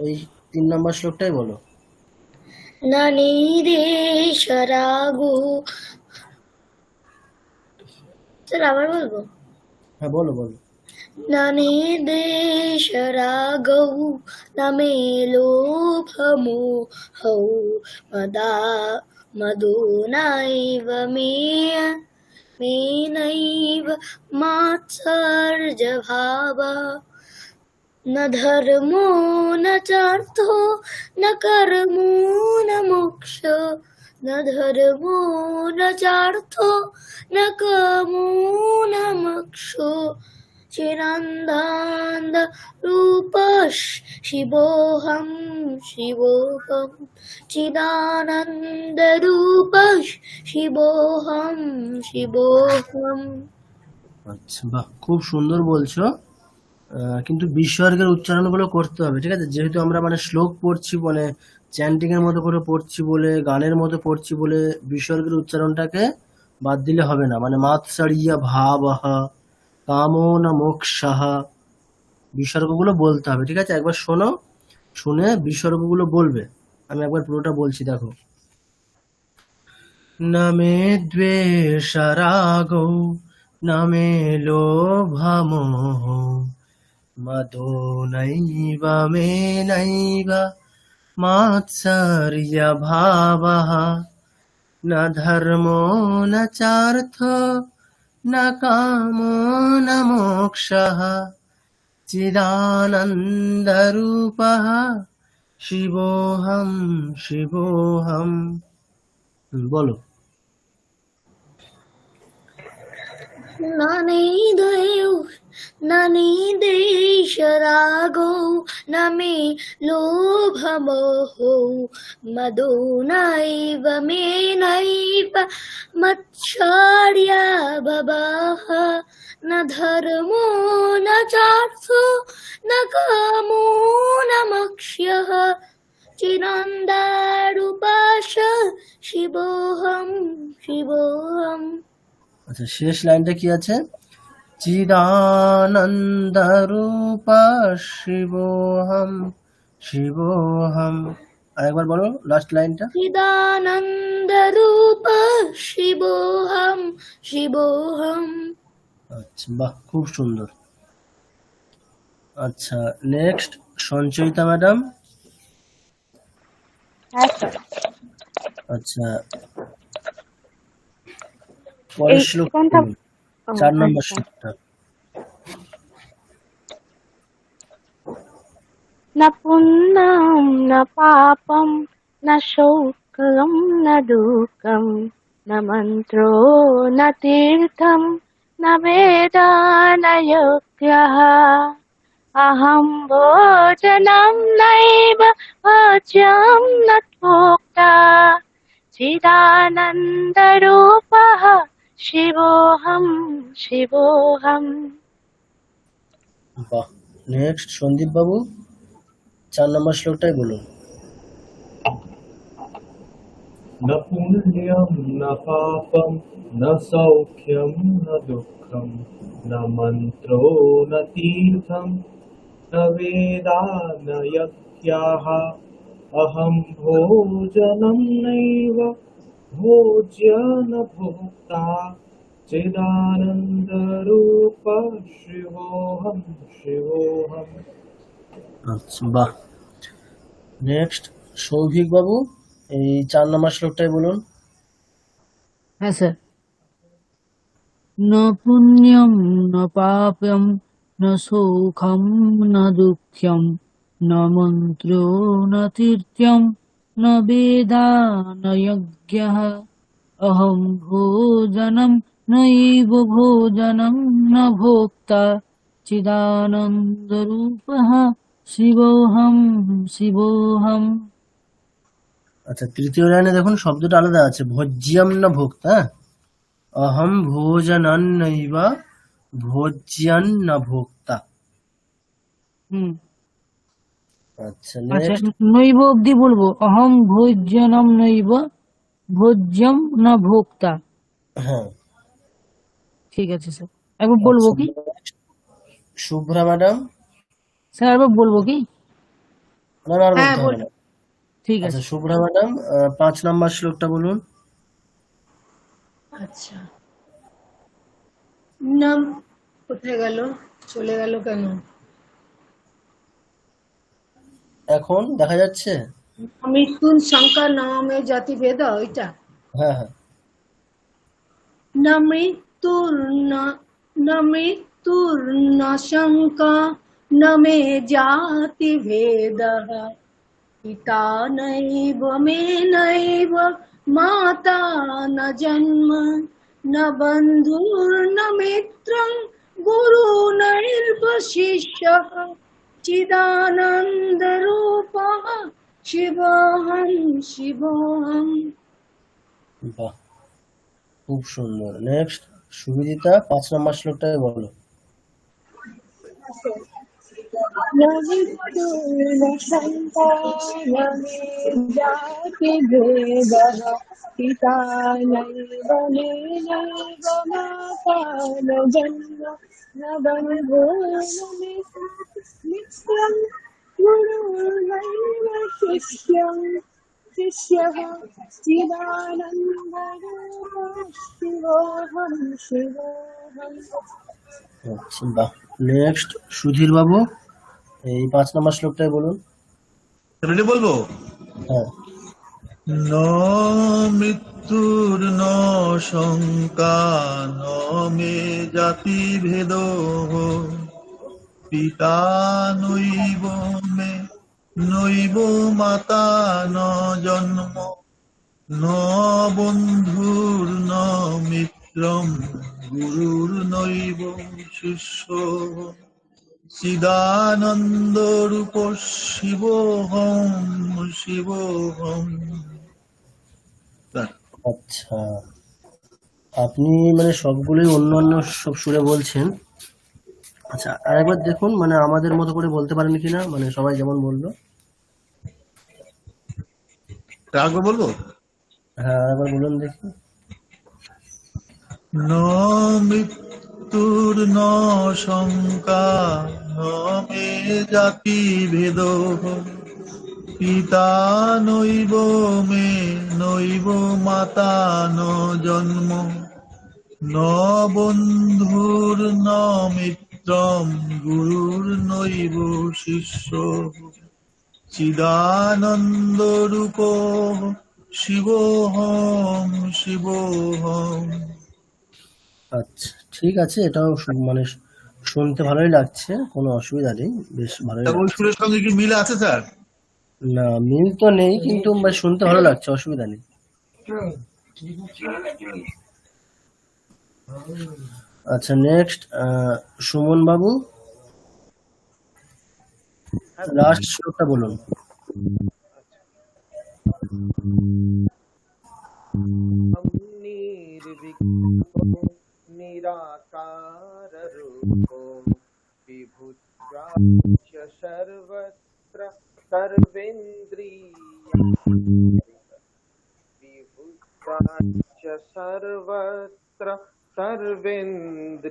এই 3 নম্বর শ্লোকটাই বলো। না নিদেশরাগু। স্যার আবার বলবো? হ্যাঁ বলো বলো। না নিদেশরাগৌ না মে লোভমোহৌ মদো নাইব মে নৈব মাৎসর্য ভাবঃ न धर्मो न चार्थो न कर्मो न मोक्षो न धर्मो न चार्थो न कामो न मोक्षो चिदानन्द रूपः शिवोऽहं शिवोऽहं चिदानन्द रूपः शिवोऽहं शिवोऽहं। আচ্ছা বাহ, খুব সুন্দর বলছো। কিন্তু বিসর্গের উচ্চারণগুলো করতে হবে, ঠিক আছে? যেহেতু আমরা মানে শ্লোক পড়ছি, মানে চ্যান্টিং এর মতো করে পড়ছি বলে, গানের মতো পড়ছি বলে বিসর্গের উচ্চারণটাকে বাদ দিলে হবে না। মানে মাৎসর্য ভাবঃ কামো না মোক্ষঃ, বিসর্গগুলো বলতে হবে, ঠিক আছে? একবার শোনো, শুনে বিসর্গগুলো বলবে। আমি একবার পুরোটা বলছি, দেখো। না মে দ্বেষরাগৌ না মে লোভমোহ মদো নৈব মে নৈব মাৎসর্য ভাবঃ ন ধর্মো ন চার্থো ন কামো ন মোক্ষঃ চিদানন্দরূপঃ শিবোহম শিবোহম। বলো। न निदेशरागो न मे लोभमोहो मदो नैव मे नैव मत्सर्या भवः न धर्मो न चार्थो न कामो न मोक्षः चिदानन्दरूपः शिवोऽहं शिवोऽहं। আচ্ছা শেষ লাইনটা কি আছে? চিদানন্দ রূপ শিবোহম শিবোহম। আরেকবার বলো লাস্ট লাইনটা। চিদানন্দ রূপ শিবোহম শিবোহম। আচ্ছা বাহ, খুব সুন্দর। আচ্ছা নেক্সট সঞ্চয়িতা ম্যাডাম। আচ্ছা পরের শ্লোক 4 নম্বর শ্লোকটা। न पुण्यं न पापं न शोकं न दुःखं न मन्त्रो न तीर्थं न वेदा न यज्ञः अहं भोजनं नैव भोज्यं न भोक्ता चिदानन्दरूपः शिवोऽहं शिवोऽहम्। বাহ। নেক্সট সন্দীপ বাবু, 4 নম্বর শ্লোকটাই বলুন। न पुण्यं न पापं न सौख्यं न दुःखं न मन्त्रो न तीर्थं न वेदा न यज्ञाः अहं भोजनं नैव भोज्य न भोक्ता चिदानन्दरूप शिवोऽहं शिवोऽहम्। আচ্ছা, বাহ। নেক্সট সৌভিক বাবু, এই 4 নম্বর শ্লোকটাই বলুন। হ্যাঁ স্যার। न पुण्यं न पापं न सुखं न दुःखं न मन्त्रो न तीर्थं न वेदा न यज्ञः अहं भोजनं नैव भोजनं न भोक्ता चिदानन्दरूपः शिवोऽहं शिवोऽहम्। আচ্ছা, তৃতীয় লাইনে দেখুন শব্দটা আলাদা আছে, ভোজ্যম না ভোক্তা। অহম ভোজনন নৈবা ভোজ্যন না ভোক্তা। আচ্ছা, আচ্ছা, নেক্সট। নৈব অব্দি বলবো, অহম ভোজ্যনম নৈব ভোজ্যম না ভোক্তা। হ্যাঁ, ঠিক আছে স্যার, একবার বলবো কি শুভ্রা ম্যাডাম? স্যার? একবার বলবো কি? না না, আর হ্যাঁ, বলতে হবে না। ঠিক আচ্ছা, আছে। শুভ্রা ম্যাডাম 5 নম্বর শ্লোকটা বলুন। আচ্ছা, নাম কোথায় গেল, চলে গেল কেন? এখন দেখা যাচ্ছে? মৃত্যুন শঙ্কা নামে জাতি ভেদ, ওইটা। হ্যাঁ হ্যাঁ। न मृत्युर्न शंका न मे जाति भेदः पिता नैव मे नैव माता न जन्म न बन्धुर्न मित्रं गुरुर्नैव शिष्यः चिदानन्दरूपः शिवोऽहं शिवोऽहम्। বাহ, খুব সুন্দর। নেক্সট সুবিদিতা, 5 নম্বর শ্লোকটাই বলো। न मृत्युर्न शंका न मे जाति भेदः पिता नैव मे नैव माता न जन्म न बन्धुर्न मित्रं गुरुर्नैव शिष्यः चिदानन्दरूपः शिवोऽहं शिवोऽहम्। আচ্ছা, বাহ। নেক্সট সুধীর বাবু, এই 5 নম্বর শ্লোকটাই বলুন। রেডি বলবো? হ্যাঁ। ন মৃত্যুর ন শঙ্কা ন মে জাতি ভেদ পিতা নৈব মে নৈব মাতা ন জন্ম ন বন্ধুর ন মিত্রম গুরুর নৈব শিষ্য চিদানন্দ রূপ শিবোহম শিবোহম। আচ্ছা, আপনি মানে সবগুলোই অন্য অন্য সব সুরে বলছেন। আচ্ছা, আরেকবার দেখুন, মানে আমাদের মতো করে বলতে পারেন কিনা, মানে সবাই যেমন বললো। আরেকবার বলবো? হ্যাঁ, আরেকবার বলুন দেখি। ন মৃত্যুর ন শঙ্কা ন মে জাতি ভেদ পিতা নৈব মে নৈব মাতা ন জন্ম ন বন্ধুর ন মিত্রম গুরুর নৈব শিষ্য চিদানন্দ রূপ শিবোহম শিবোহম। আচ্ছা, ঠিক আছে, এটাও মানে শুনতে ভালোই লাগছে, কোনো অসুবিধা নেই, বেশ ভালোই ওই লাগছে। সুরের সঙ্গে কি মিল আছে স্যার? না, মিল তো নেই, কিন্তু শুনতে ভালো লাগছে, অসুবিধা নেই। আচ্ছা, নেক্সট সুমন বাবু, লাস্ট শ্লোকটা বলুন। निराकाररूपं विभुत्वाच्य सर्वत्र विभुत्वाच्य सर्वत्र सर्वेन्द्रियाणां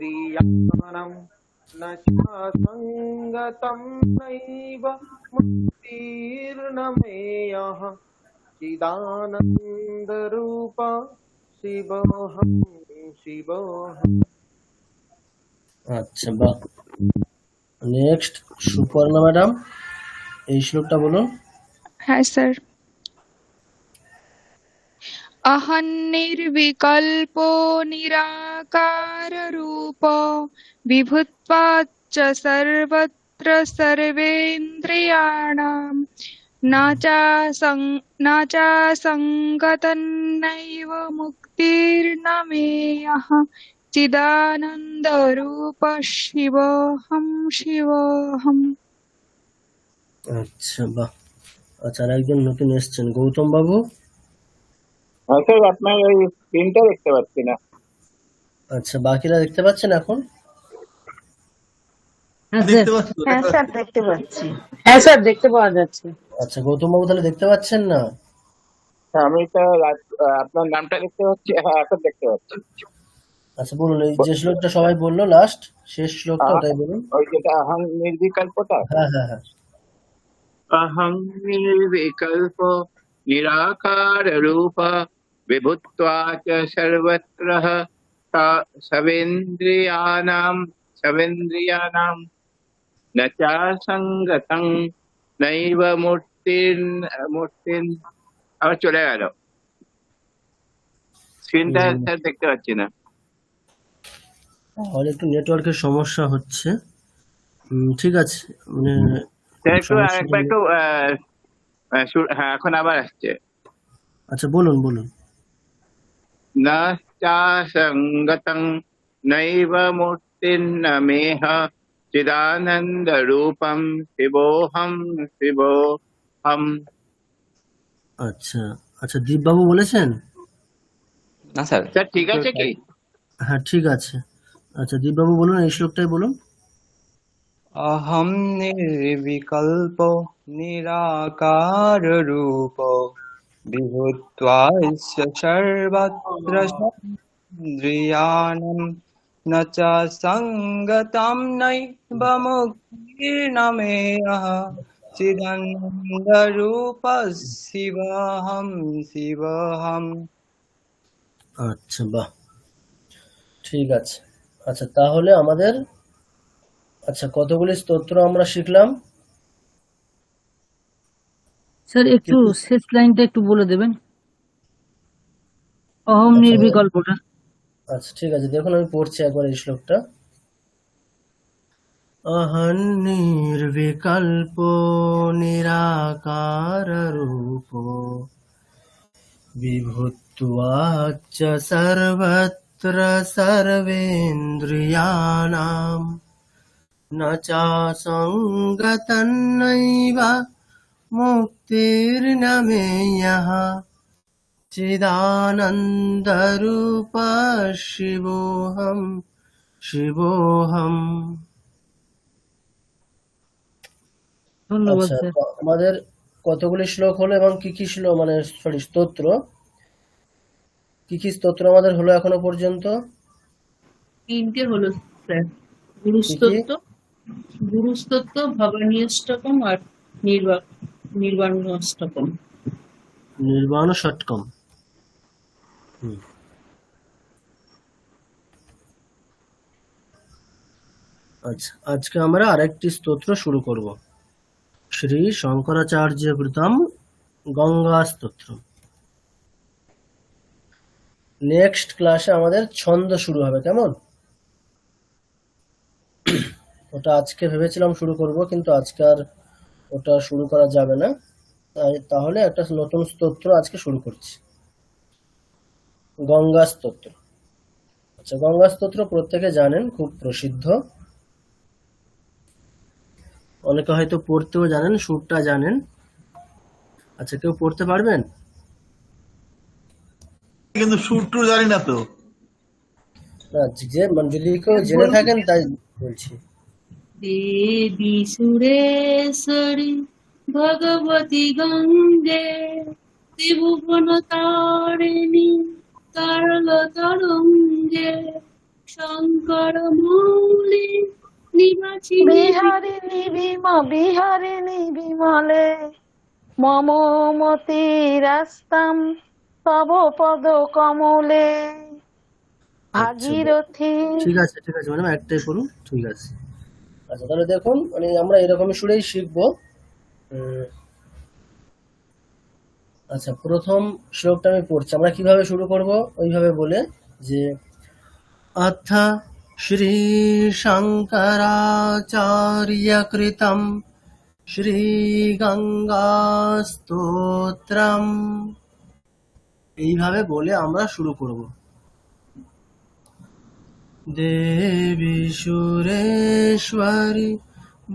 न चासङ्गतं नैव मुक्तिर्नमेयः चिदानन्दरूप शिवोऽहं शिवोऽहम्। আচ্ছা, বাহ। নেক্সট সুপর্ণা ম্যাডাম, এই শ্লোকটা বলুন। হ্যাঁ স্যার। अहं निर्विकल्पो निराकाररूपो विभुत्वाच्च सर्वत्र सर्वेन्द्रियाणां न चासङ्गतन्नैव मुक्तिर्न मेयः चिदानन्दरूप शिवोऽहं शिवोऽहम्। আচ্ছা, বাহ। আচ্ছা, আর একজন নতুন এসছেন, গৌতম বাবু। স্যার আপনার ওই স্ক্রিনটা দেখতে পাচ্ছি না। আচ্ছা, বাকিরা দেখতে পাচ্ছেন এখন? দেখতে পাচ্ছি তো, হ্যাঁ স্যার দেখতে পাচ্ছি। হ্যাঁ স্যার, দেখতে পাওয়া যাচ্ছে। আচ্ছা, গৌতম বাবু তাহলে দেখতে পাচ্ছেন না? আমি তো আপনার নামটা দেখতে পাচ্ছি, হ্যাঁ এখন দেখতে পাচ্ছি। আচ্ছা, বলুন, এই যে শ্লোকটা সবাই বললো, লাস্ট শেষ শ্লোকটা, ওটাই বলুন। ওই যেটা অহং নির্বিকল্পটা। হ্যাঁ হ্যাঁ হ্যাঁ। अहं निर्विकल्पो निराकाररूप विभुत्वाच्च सर्वत्र सवेन्द्रियाणां न चासङ्गतं नैव मूर्तिन् আবার চলে গেল, স্ক্রিনটা স্যার দেখতে পাচ্ছি না। আর একটু নেটওয়ার্কের সমস্যা হচ্ছে। ঠিক আছে, স্যার একটু আরেকবার একটু হ্যাঁ এখন আবার আসছে। আচ্ছা, বলুন বলুন। न चासङ्गतं नैव मूर्तिर्न मेह चिदानन्दरूपं शिवोऽहं शिवोऽहम्। আচ্ছা আচ্ছা, দীপবাবু বলেছেন? না স্যার। স্যার ঠিক আছে কি? হ্যাঁ ঠিক আছে। আচ্ছা, দীপবাবু বলুন, এই শ্লোকটাই বলুন। अहं निर्विकल्पो निराकाररूपो विभुत्वाच्च सर्वत्र सर्वेन्द्रियाणां न च सङ्गतं नैव मुक्तिर्न मेयः चिदानन्दरूप शिवोऽहं शिवोऽहम्। আচ্ছা, বাহ, ঠিক আছে। আচ্ছা, তাহলে আমাদের কতগুলি স্তোত্র আমরা শিখলাম? স্যার একটু শেষ লাইনটা একটু বলে দেবেন, অহম নির্বিকল্পটা। আচ্ছা ঠিক আছে, দেখুন আমি পড়ছি একবার এই শ্লোকটা। অহং নির্বিকল্প নিরাকার রূপ বিভূত্বাচ্চ সর্বত্র সর্বেন্দ্রিয়াণাম ন চাসঙ্গতন্নৈব মুক্তির্ন মেয়ঃ চিদানন্দরূপ শিবোহম শিবোহম। ধন্যবাদ আচ্ছা, স্যার। তো আমাদের কতগুলি শ্লোক হলো এবং কি কি শ্লোক, স্তোত্র, কি কি স্তোত্র আমাদের হলো এখনো পর্যন্ত? তিনটে হলো স্যার, গুরুস্তত্ত্ব, ভবানীষ্টকম আর নির্বাণষ্টকম। নির্বাণ ষটকম। আচ্ছা, আজকে আমরা আরেকটি স্তোত্র শুরু করব, শ্রী শঙ্করাচার্য কৃতম গঙ্গা স্তোত্র। নেক্সট ক্লাসে আমাদের ছন্দ শুরু হবে, কেমন? ওটা আজকে ভেবেছিলাম শুরু করব, কিন্তু আজকে আর ওটা শুরু করা যাবে না। তাহলে একটা নতুন স্তোত্র আজকে শুরু করছি, গঙ্গা স্তোত্র। আচ্ছা, গঙ্গা স্তোত্র প্রত্যেকে জানেন, খুব প্রসিদ্ধ। অনেকে হয়তো পড়তেও জানেন, সুরটা জানেন। আচ্ছা, কেউ পড়তে পারবেন? কিন্তু সুর টুর জানি না তো। না, যে মানে যদি কেউ জেনে থাকেন তাই বলছি। দেবী সুরেশ্বরী ভগবতী গঙ্গে ত্রিভুবন তারিণী তরল তরঙ্গে শঙ্কর মৌলি নিবাসিনী বিহারিণী বিমলে মম মতিরাস্তাম তব পদ কমলে ভাগীরথী। ঠিক আছে ম্যাডাম, একটাই করুন, ঠিক আছে। আচ্ছা, তাহলে দেখুন, মানে আমরা এরকমই সুরেই শিখবো। আচ্ছা, প্রথম শ্লোকটা আমি পড়ছি। আমরা কিভাবে শুরু করব ওইভাবে বলে যে অথ শ্রী শঙ্করাচার্য কৃতম শ্রী গঙ্গা স্তোত্রম, এইভাবে বলে আমরা শুরু করব। দেবী সুরেশ্বরী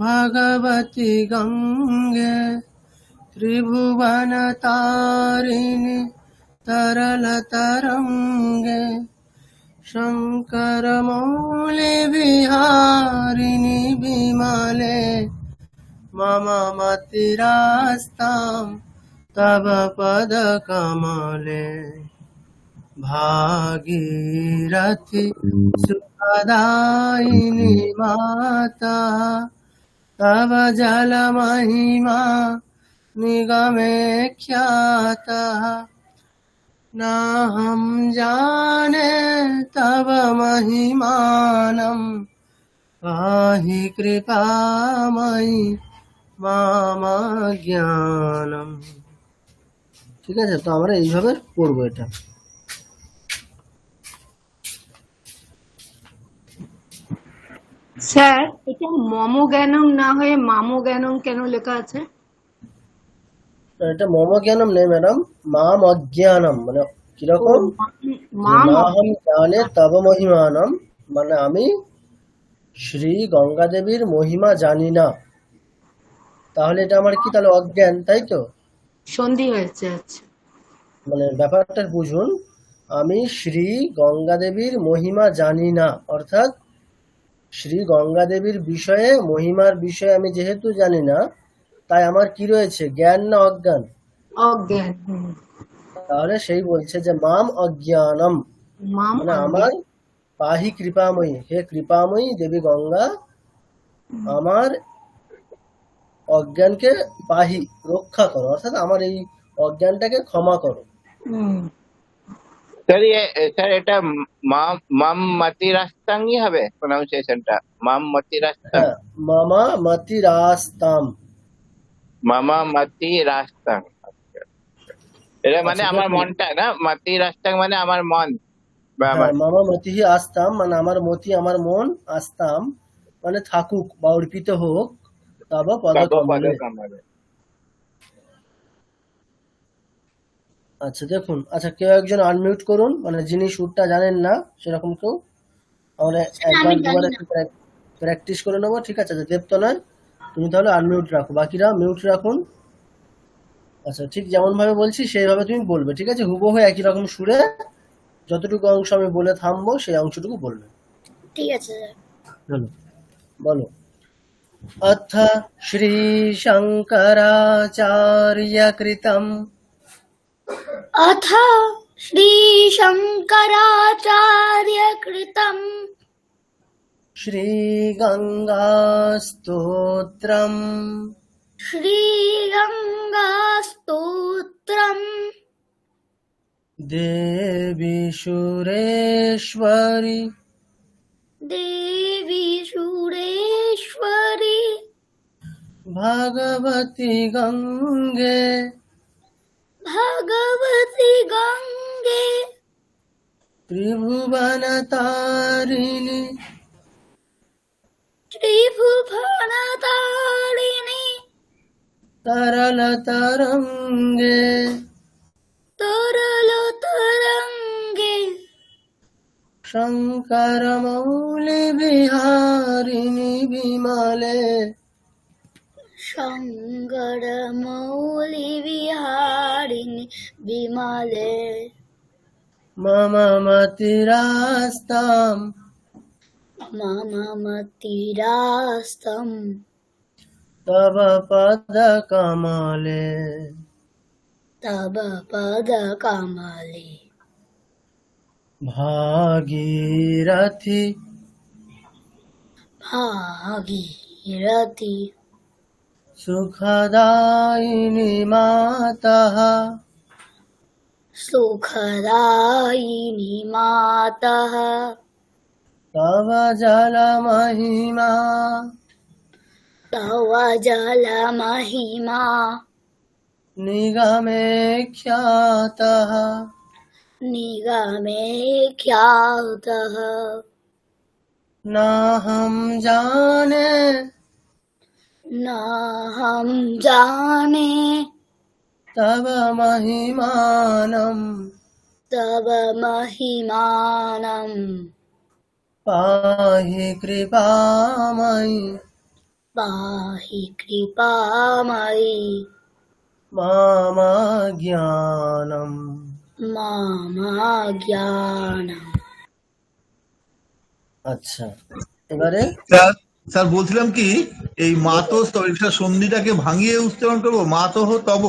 ভগবতী গঙ্গে ত্রিভুবন তারিণী তরল তরঙ্গে শঙ্কর মৌলি বিহারিণী বিমলে মম মতিরাস্তাম তব পদ কমলে ভাগীরথী সুখদায়িনী মাতা তব জল মহিমা নিগমে খ্যাতা না হম জানে তব মহিমানম পাহি কৃপাময়ী মাম জ্ঞানম। ঠিক আছে, তো আমরা এইভাবে পড়বো এটা। স্যার, এটা মম জ্ঞানম না হয়ে মাম জ্ঞানম কেন লেখা আছে? এটা মম জ্ঞানম নেই ম্যাডাম, মাম অজ্ঞানম। মানে কিরকম, না হম জানে তব মহিমানম, মানে আমি শ্রী গঙ্গা দেবীর মহিমা জানি না। তাহলে এটা আমার কি, তাহলে অজ্ঞান, তাই তো? সন্ধি হয়েছে। আচ্ছা, মানে ব্যাপারটা বুঝুন, আমি শ্রী গঙ্গা দেবীর মহিমা জানি না, অর্থাৎ শ্রী গঙ্গা দেবীর বিষয়ে, মহিমার বিষয়ে আমি যেহেতু জানি না, তাই আমার কি রয়েছে, জ্ঞান না অজ্ঞান? অজ্ঞান। তাহলে সেই বলছে যে মাম অজ্ঞানম, মানে আমার পাহি কৃপাময়ী, হে কৃপাময়ী দেবী গঙ্গা, আমার অজ্ঞানকে পাহি, রক্ষা করো, অর্থাৎ আমার এই অজ্ঞানটাকে ক্ষমা করো। স্যার এটা মাম মতিরাস্তাঙ্গই হবে প্রোনাউন্সিয়েশনটা, মাম মতিরাস্তাং। মামা মতিরাস্তাম, মামা মতিরাস্তাং। এটা মানে আমার মনটা না, মতিরাস্তাং মানে আমার মন। মামা মতিহি আস্তাম মানে আমার মতি, আমার মন, আস্তাম মানে থাকুক বা অর্পিত হোক, তব পদ কমলে। আচ্ছা দেখুন, আচ্ছা কেউ একজন আনমিউট করুন, মানে যিনি সুরটা জানেন না সেরকম কেউ। আমরা একবার দুবার প্র্যাকটিস করে নেবো, ঠিক আছে? দেবতনয়, তুমি তাহলে আনমিউট রাখো, বাকিরা মিউট রাখুন। আচ্ছা, ঠিক যেমন ভাবে বলছি সেইভাবে তুমি বলবে, ঠিক আছে? হুবহু একই রকম সুরে যতটুকু অংশ আমি বলে থামবো সেই অংশটুকু বলবে, ঠিক আছে স্যার। বলো। অথ শ্রী শঙ্করাচার্য কৃতম अथ श्री शंकराचार्य कृतं श्री गंगा स्तोत्रम श्री गंगा स्तोत्रम देवी सुरेश्वरी भगवती गंगे त्रिभुवन तारिणी त्रिभुवनतारिणि तरलतरङ्गे तरलतरङ्गे शङ्करमौलिविहारिणि विमले शङ्करमौलिविहारिणि विमले मम मतिरास्ताम् मम मतिरास्तं तव पदकमले तव पदकमले भागीरथि भागीरथि सुखदायिनि मातः सुखदायिनि मातः तव जलमहिमा तव जलमहिमा निगमे ख्यातः निगमे ख्यातः नाहं जाने नाहं जाने तव महिमानं तव महिमानं पाहि कृपामयि पाहि कृपामयि मामज्ञानम् मामज्ञानम् আচ্ছা এবারে স্যার স্যার বলছিলাম কি এই মাতো এটা সন্ধিটাকে ভাঙিয়ে উচ্চারণ করবো মাতহ তব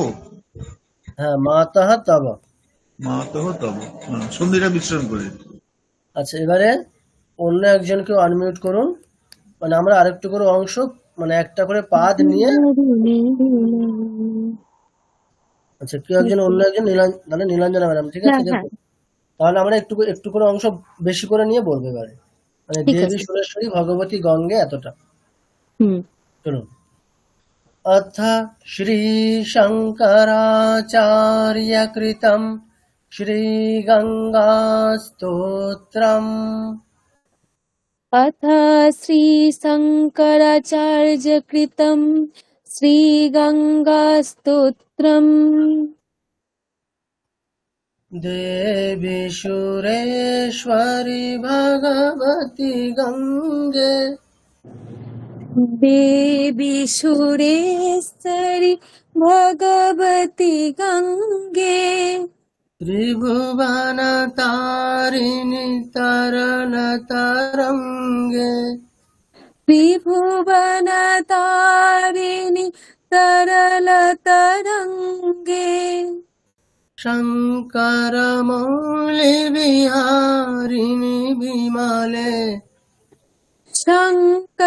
হ্যাঁ মাতাহ তব মাতহ তব সন্ধিটা বিশ্রাম করে। আচ্ছা এবারে অন্য একজনকে আনমিউট করুন, মানে আমরা আরেকটু করে অংশ মানে একটা করে পাদ নিয়ে আচ্ছা কেউ একজন অন্য একজন মানে নীলাঞ্জনা ম্যাডাম ঠিক আছে দেখুন তাহলে আমরা একটু করে অংশ বেশি করে নিয়ে বলবো এবারে মানে দেবী সুরেশ্বরী ভগবতী গঙ্গে এতটা চলুন। अथ श्रीशङ्कराचार्यकृतं श्रीगङ्गास्तोत्रम् अथ श्रीशङ्कराचार्यकृतं श्रीगङ्गास्तोत्रम् देवी सुरेश्वरी भगवती गङ्गे देवी सुरेश्वरी भगवती गङ्गे त्रिभुवन तारिणि तरल तरङ्गे त्रिभुवन तारिणि तरल तरङ्गे शङ्कर मौलि विहारिणि विमले शङ्करमौलि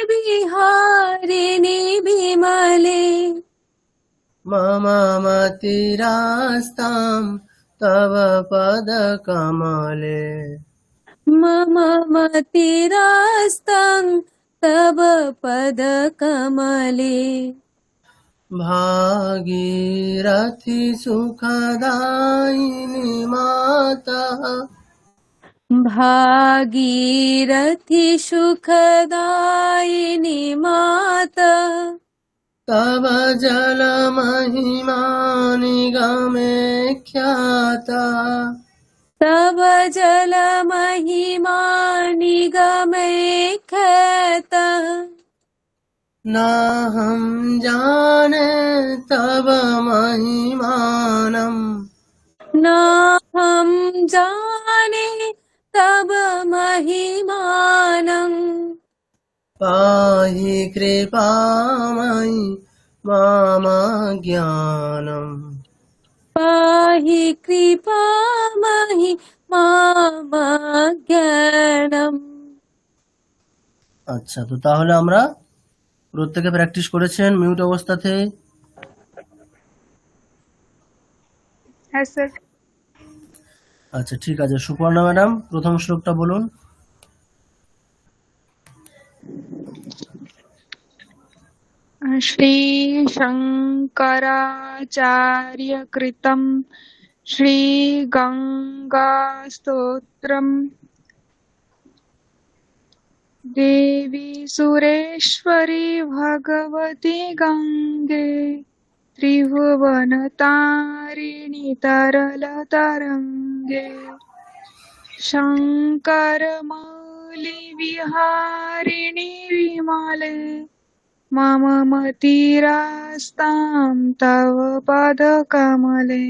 विहारिणि विमले मम मतिरास्तां तव पदकमले मम मतिरास्तं तव पदकमले भागीरथि सुखदायिनि मातः भागीरथि सुखदायिनि माता तव जलमहिमा निगमे ख्याता तव जलमहिमा निगमे ख्याता नाहं जाने तव महिमानम् नाहं जाने तव महिमानम् पाहि कृपामयि मामज्ञानम् पाहि कृपामयि मामज्ञानम्। আচ্ছা তো তাহলে আমরা প্রত্যেকে প্র্যাকটিস করেছেন মিউট অবস্থাতে? হ্যাঁ স্যার। আচ্ছা ঠিক আছে, সুপর্ণা ম্যাডাম প্রথম শ্লোকটা বলুন। श्रीशङ्कराचार्यकृतं श्रीगङ्गास्तोत्रम् देवी सुरेश्वरी भगवती गंगे त्रिभुवनतारिणि तरलतरङ्गे शङ्करमौलि विहारिणि विमले मम मतिरास्तां तव पदकमले।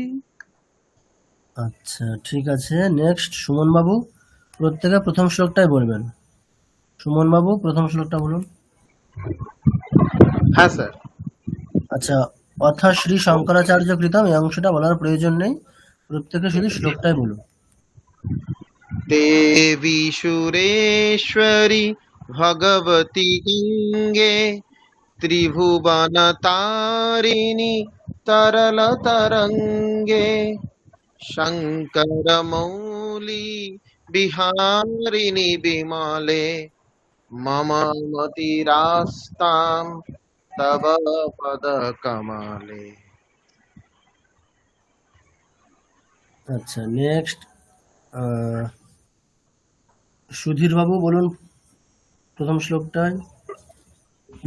আচ্ছা ঠিক আছে, নেক্সট সুমন বাবু, প্রত্যেকে প্রথম শ্লোকটাই বলবেন। সুমন বাবু প্রথম শ্লোকটা বলুন। হ্যাঁ স্যার। আচ্ছা, অথা শ্রী শঙ্করাচার্য কৃতম, এই অংশটা বলার প্রয়োজন নেই, প্রত্যেকে শুধু শ্লোকটাই বলুন। देवी सुरेश्वरी भगवती गंगे त्रिभुवनतारिणि तरलतरङ्गे शङ्करमौलि विहारिणि विमले मम मतिरास्तां तव पदकमले। আচ্ছা নেক্সট সুধীর বাবু বলুন প্রথম শ্লোকটায়।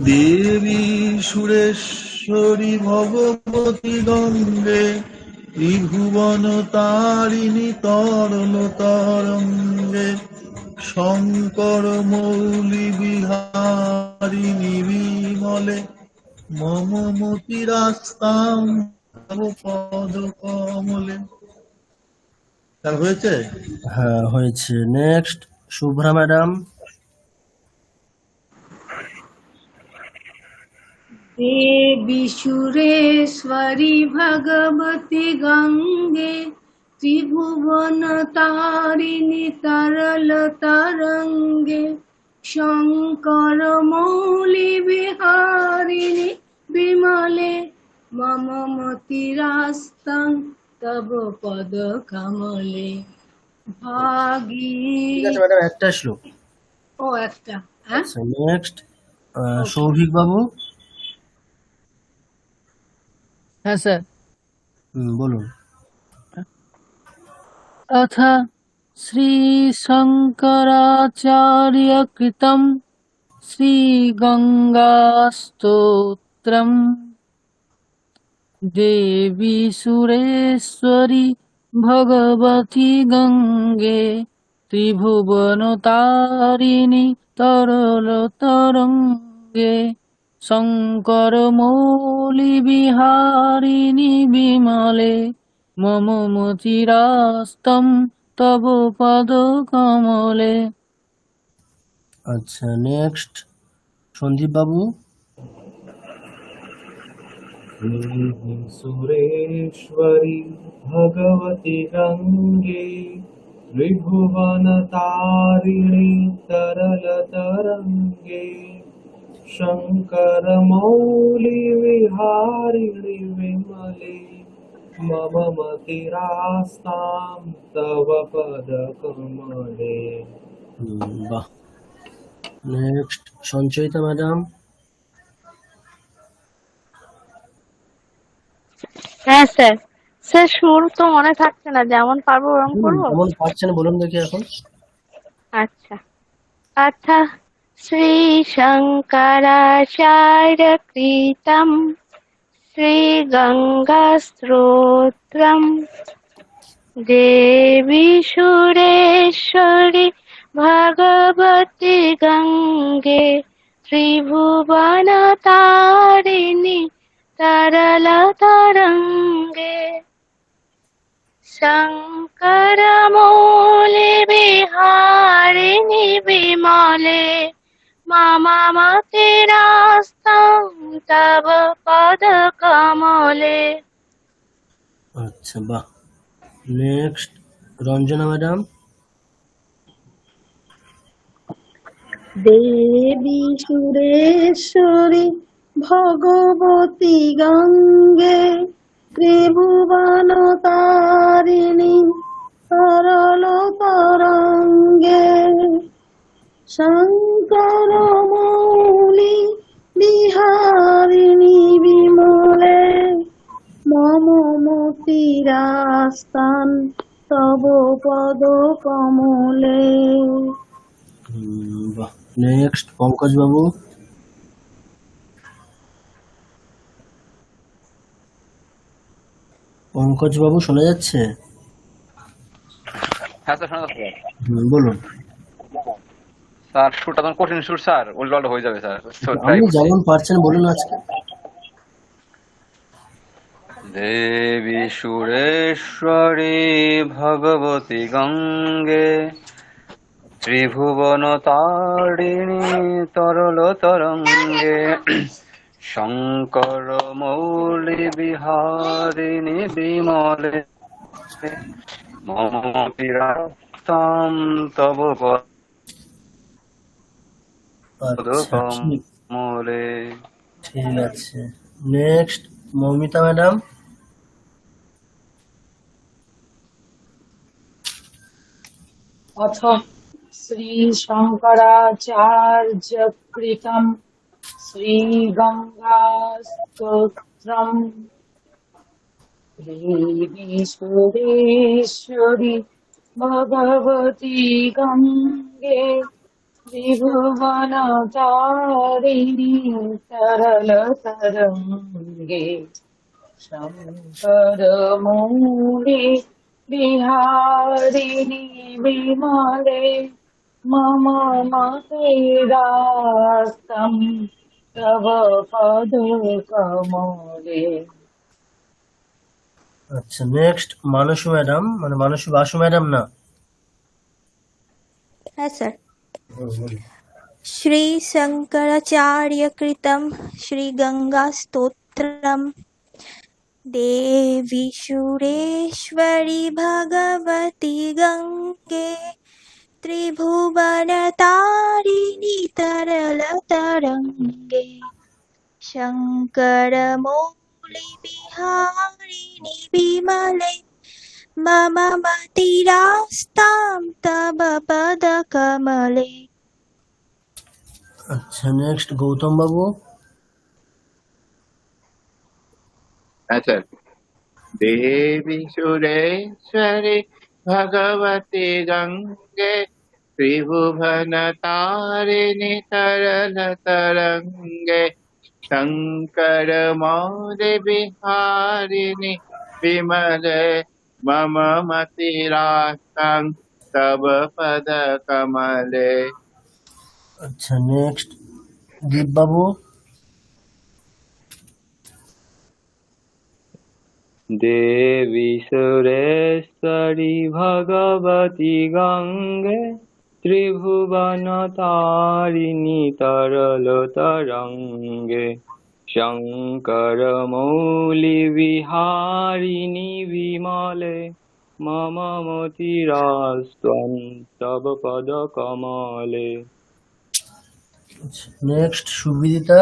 দেবী সুরেশ্বরী ভগবতী গঙ্গে ত্রিভুবন তারিণী তরল তরঙ্গে শঙ্কর মৌলি বিহারিণী বিমলে মম মতিরাস্তাম তব পদ কমলে। তার হয়েছে? হ্যাঁ হয়েছে। Next Shubhra madam. देवी सुरेश्वरी भगवती गंगे त्रिभुवन तारिणी तरल तरंगे शंकर मौलि विहारिणि विमले मम मतिरास्तं तव पद कमले भागी। ঠিক আছে ম্যাডাম, একটা শ্লোক। ও একটা, হ্যাঁ আচ্ছা নেক্সট সৌভিক বাবু। হ্যাঁ স্যার। বলুন। अथ श्रीशङ्कराचार्यकृतं श्रीगङ्गास्तोत्रम् देवी सुरेश्वरी भगवती गङ्गे त्रिभुवनतारिणि तरलतरङ्गे शङ्करमौलि विहारिणि विमले मम मतिरास्तं तव पदकमले। আচ্ছা নেক্সট সন্দীপ বাবু। देवी सुरेश्वरी भगवती गंगे त्रिभुवनतारिणि तरलतरङ्गे शङ्करमौलि विहारिणि विमले मम मतिरास्तां तव पदकमले। বাহ। Next Sanchayita madam. হ্যাঁ স্যার। স্যার সুর তো মনে থাকছে না, যেমন পারবো ওরকম করবো। কেমন পারছেন বলুন দেখি এখন। আচ্ছা। अथ श्रीशङ्कराचार्यकृतं श्रीगङ्गास्तोत्रम् देवी सुरेश्वरी भगवती गङ्गे त्रिभुवनतारिणि तरलतरङ्गे शङ्करमौलि विहारिणि विमले मम मतिरास्तं तव पदकमले। আচ্ছা বাহ। Next Ranjana madam. देवी सुरेश्वरी भगवती गंगे त्रिभुवन तारिणी तरल तरंगे शंकर मौलि विहारिणी विमले मम मतिरास्तां तव पद कमले। বাহ। নেক্সট পঙ্কজ বাবু। পঙ্কজ বাবু শোনা যাচ্ছে? হ্যাঁ স্যার, শোনা যাচ্ছে স্যার। বলুন। স্যার সুরটা তখন কঠিন সুর স্যার, উল্টো হয়ে যাবে স্যার, তো ট্রাই আপনি করছি। যেমন পারছেন বলুন আজকে। দেবী সুরেশ্বরী ভগবতী গঙ্গে, ত্রিভুবন তারিণী তরল তরঙ্গে, শঙ্কর মৌলি বিহারিণী বিমলে, মম পীড়াস্তাম তব আচ্ছা, পদকমলে। ঠিক আছে। Next Moumita madam. अथ श्रीशङ्कराचार्यकृतं श्रीगङ्गास्तोत्रम् देवी सुरेश्वरी भगवती गङ्गे त्रिभुवनतारिणी तरलतरङ्गे शङ्करमौली बिहारिणि विमले मम मतिरास्तं तव पदकमले। আচ্ছা, নেক্সট মানসী ম্যাডাম, মানে মানসী বাসু ম্যাডাম না? হ্যাঁ স্যার। শ্রী শঙ্করাচার্য কৃতম শ্রী গঙ্গা স্তোত্রম देवी सुरेश्वरी भगवती गंगे त्रिभुवनतारिणी तरलतरङ्गे शङ्कर मौली बिहारिणि विमले मम मतिरास्तां तव पदकमले। আচ্ছা, নেক্সট গৌতম বাবু। আচ্ছা, দেবী সুরেশ্বরী ভগবতী গঙ্গে ত্রিভুবন তারিণী তরল তরঙ্গে শঙ্কর মৌলি বিহারিণী বিমলে মম মতিরাস্তাং তব পদ কমলে। আচ্ছা, নেক্সট দীপ বাবু। देवी सुरेश्वरी भगवती गंगे त्रिभुवन तारिणी तरल तरंगे शंकर मौली विहारिणि विमले मम मतिरास्त्वं तव पद कमले। नेक्स्ट सुविदिता।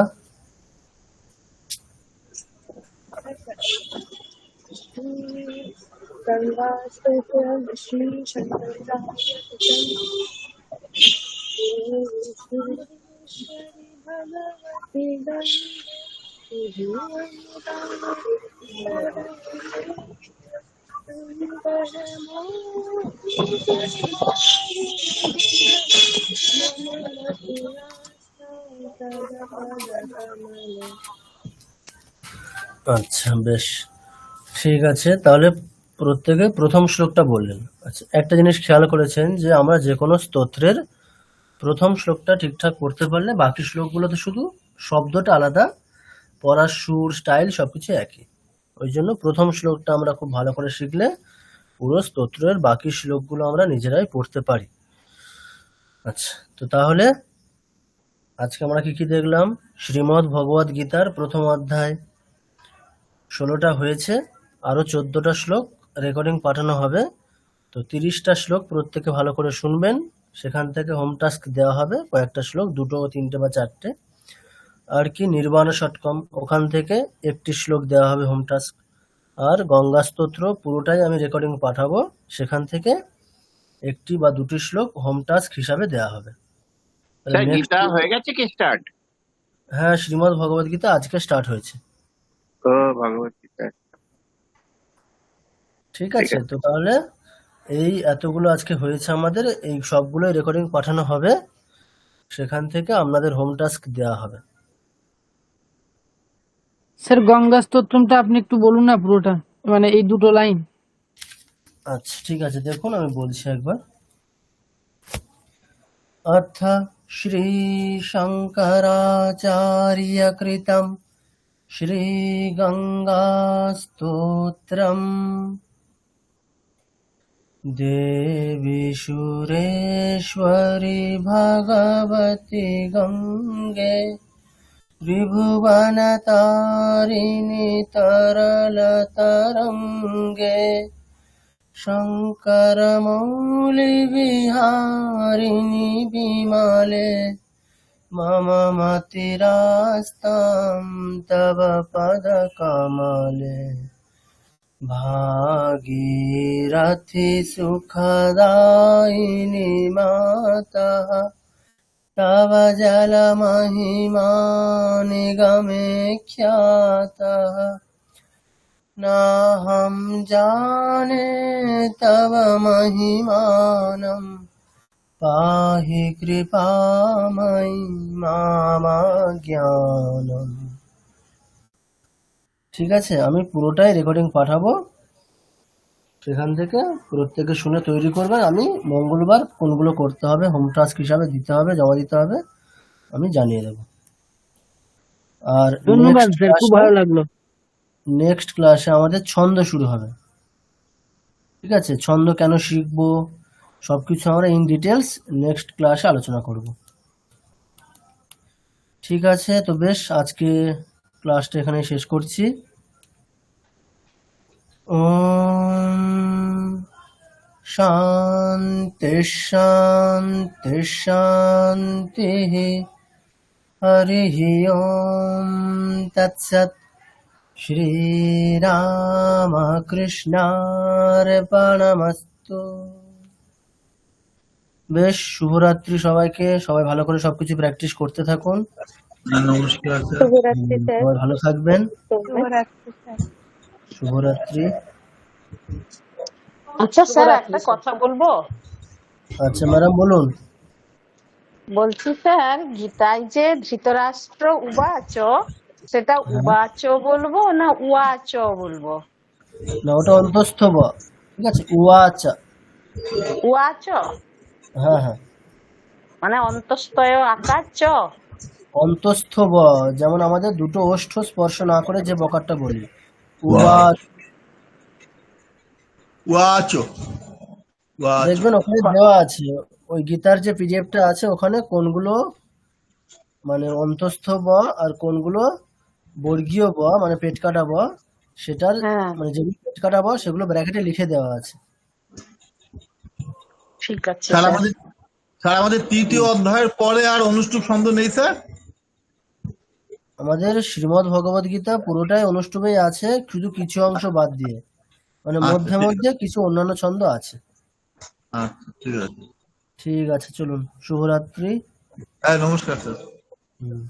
আচ্ছা, বেশ ঠিক আছে। তাহলে প্রত্যেকে প্রথম শ্লোকটা বললেন। আচ্ছা, একটা জিনিস খেয়াল করেছেন যে আমরা যে কোনো স্তোত্রের প্রথম শ্লোকটা ঠিকঠাক পড়তে পারলে বাকি শ্লোকগুলোতে শুধু শব্দটা আলাদা, পড়ার সুর, স্টাইল সবকিছু একই। ওই জন্য প্রথম শ্লোকটা আমরা খুব ভালো করে শিখলে পুরো স্তোত্রের বাকি শ্লোকগুলো আমরা নিজেরাই পড়তে পারি। আচ্ছা, তো তাহলে আজকে আমরা কি কি দেখলাম? শ্রীমদ্ ভগবদ গীতার প্রথম অধ্যায় 16টা হয়েছে, আরো 14টা শ্লোক রেকর্ডিং পাঠানো হবে। তো 30টা শ্লোক প্রত্যেকে ভালো করে শুনবেন, সেখান থেকে হোম টাস্ক দেওয়া হবে কয়েকটা শ্লোক, 2, 3 বা 4। আর কি নির্বাণ ষটকম, ওখান থেকে একটি শ্লোক দেওয়া হবে হোম টাস্ক। আর গঙ্গা স্তোত্র পুরোটাই আমি রেকর্ডিং পাঠাবো, সেখান থেকে 1 বা 2 শ্লোক হোম টাস্ক হিসাবে দেওয়া হবে। গীতা হয়ে গেছে কি স্টার্ট? হ্যাঁ, শ্রীমদ্ ভগবদ গীতা আজকে স্টার্ট হয়েছে। ও ভগবদ গীতা, ঠিক আছে। তো তাহলে এই এতগুলো আজকে হয়েছে আমাদের, এই সবগুলো রেকর্ডিং পাঠানো হবে। সেখান থেকে আপনাদের হোম টাস্ক দেওয়া হবে। স্যার গঙ্গা স্তোত্রমটা আপনি একটু বলুন না পুরোটা, মানে এই দুটো লাইন। আচ্ছা ঠিক আছে, দেখুন আমি বলছি একবার। अथ श्रीशङ्कराचार्यकृतं श्रीगङ्गास्तोत्रम् देवी सुरेश्वरी भगवती गङ्गे त्रिभुवनतारिणि तरलतरङ्गे शङ्करमौलिविहारिणि विमले मम मतिरास्तां तव पदकमले भागीरथि सुखदायिनि मातः तव जलमहिमा निगमे ख्यातः नाहं जाने तव महिमानं पाहि कृपामयि मामज्ञानम्। ঠিক আছে, আমি পুরোটাই রেকর্ডিং পাঠাবো, সেখান থেকে প্রত্যেকে শুনে তৈরি করবেন। আমি মঙ্গলবার কোনগুলো করতে হবে, হোম টাস্ক হিসাবে দিতে হবে, জমা দিতে হবে, আমি জানিয়ে দেবো। আর ধন্যবাদ স্যার, খুব ভালো লাগলো। নেক্সট ক্লাসে আমাদের ছন্দ শুরু হবে। ঠিক আছে, ছন্দ কেন শিখবো সবকিছু আমরা ইন ডিটেলস নেক্সট ক্লাসে আলোচনা করব। ঠিক আছে, তো বেশ, আজকে ক্লাসটা এখানে শেষ করছি। ওম শান্তি শান্তি শান্তি হরি ওম তৎসৎ। শ্রীরামকৃষ্ণার্পণমস্তু। বেশ, শুভরাত্রি সবাইকে। সবাই ভালো করে সবকিছু প্র্যাকটিস করতে থাকুন। নমস্কার স্যার। শুভরাত্রি স্যার। সবাই ভালো থাকবেন। শুভরাত্রি স্যার। শুভরাত্রি। আচ্ছা স্যার, একটা কথা বলবো? আচ্ছা ম্যাডাম বলুন। বলছি স্যার, গীতায় যে ধৃতরাষ্ট্র উবাচ, সেটা উবাচ বলবো না উয়াচ বলবো? না, ওটা অন্তস্থ ব, ঠিক আছে, উয়াচ। উয়াচ হ্যাঁ হ্যাঁ, মানে অন্তস্তয় আকার চ। অন্তস্থ ব, যেমন আমাদের দুটো ওষ্ঠ স্পর্শ না করে যে বকারটা বলি, উয়াচ। ওয়াচো দেখবেন ওখানে দেওয়া আছে, ওই গীতার যে পিডিএফটা আছে ওখানে কোনগুলো মানে অন্তস্থ ব আর কোনগুলো বর্গীয় ব মানে পেট কাটা ব, সেটার মানে যেগুলো পেট কাটা ব সেগুলো ব্র্যাকেটে লিখে দেওয়া আছে। ঠিক আছে স্যার। আমাদের তৃতীয় অধ্যায়ের পরে আর অনুষ্টুপ ছন্দ নেই স্যার? আমাদের শ্রীমদ্ ভগবদ গীতা পুরোটাই অনুষ্টুপেই আছে, শুধু কিছু অংশ বাদ দিয়ে, মানে মধ্যে মধ্যে কিছু অন্যান্য ছন্দ আছে। আচ্ছা ঠিক আছে। ঠিক আছে, চলুন, শুভরাত্রি। হ্যাঁ নমস্কার স্যার। হুম।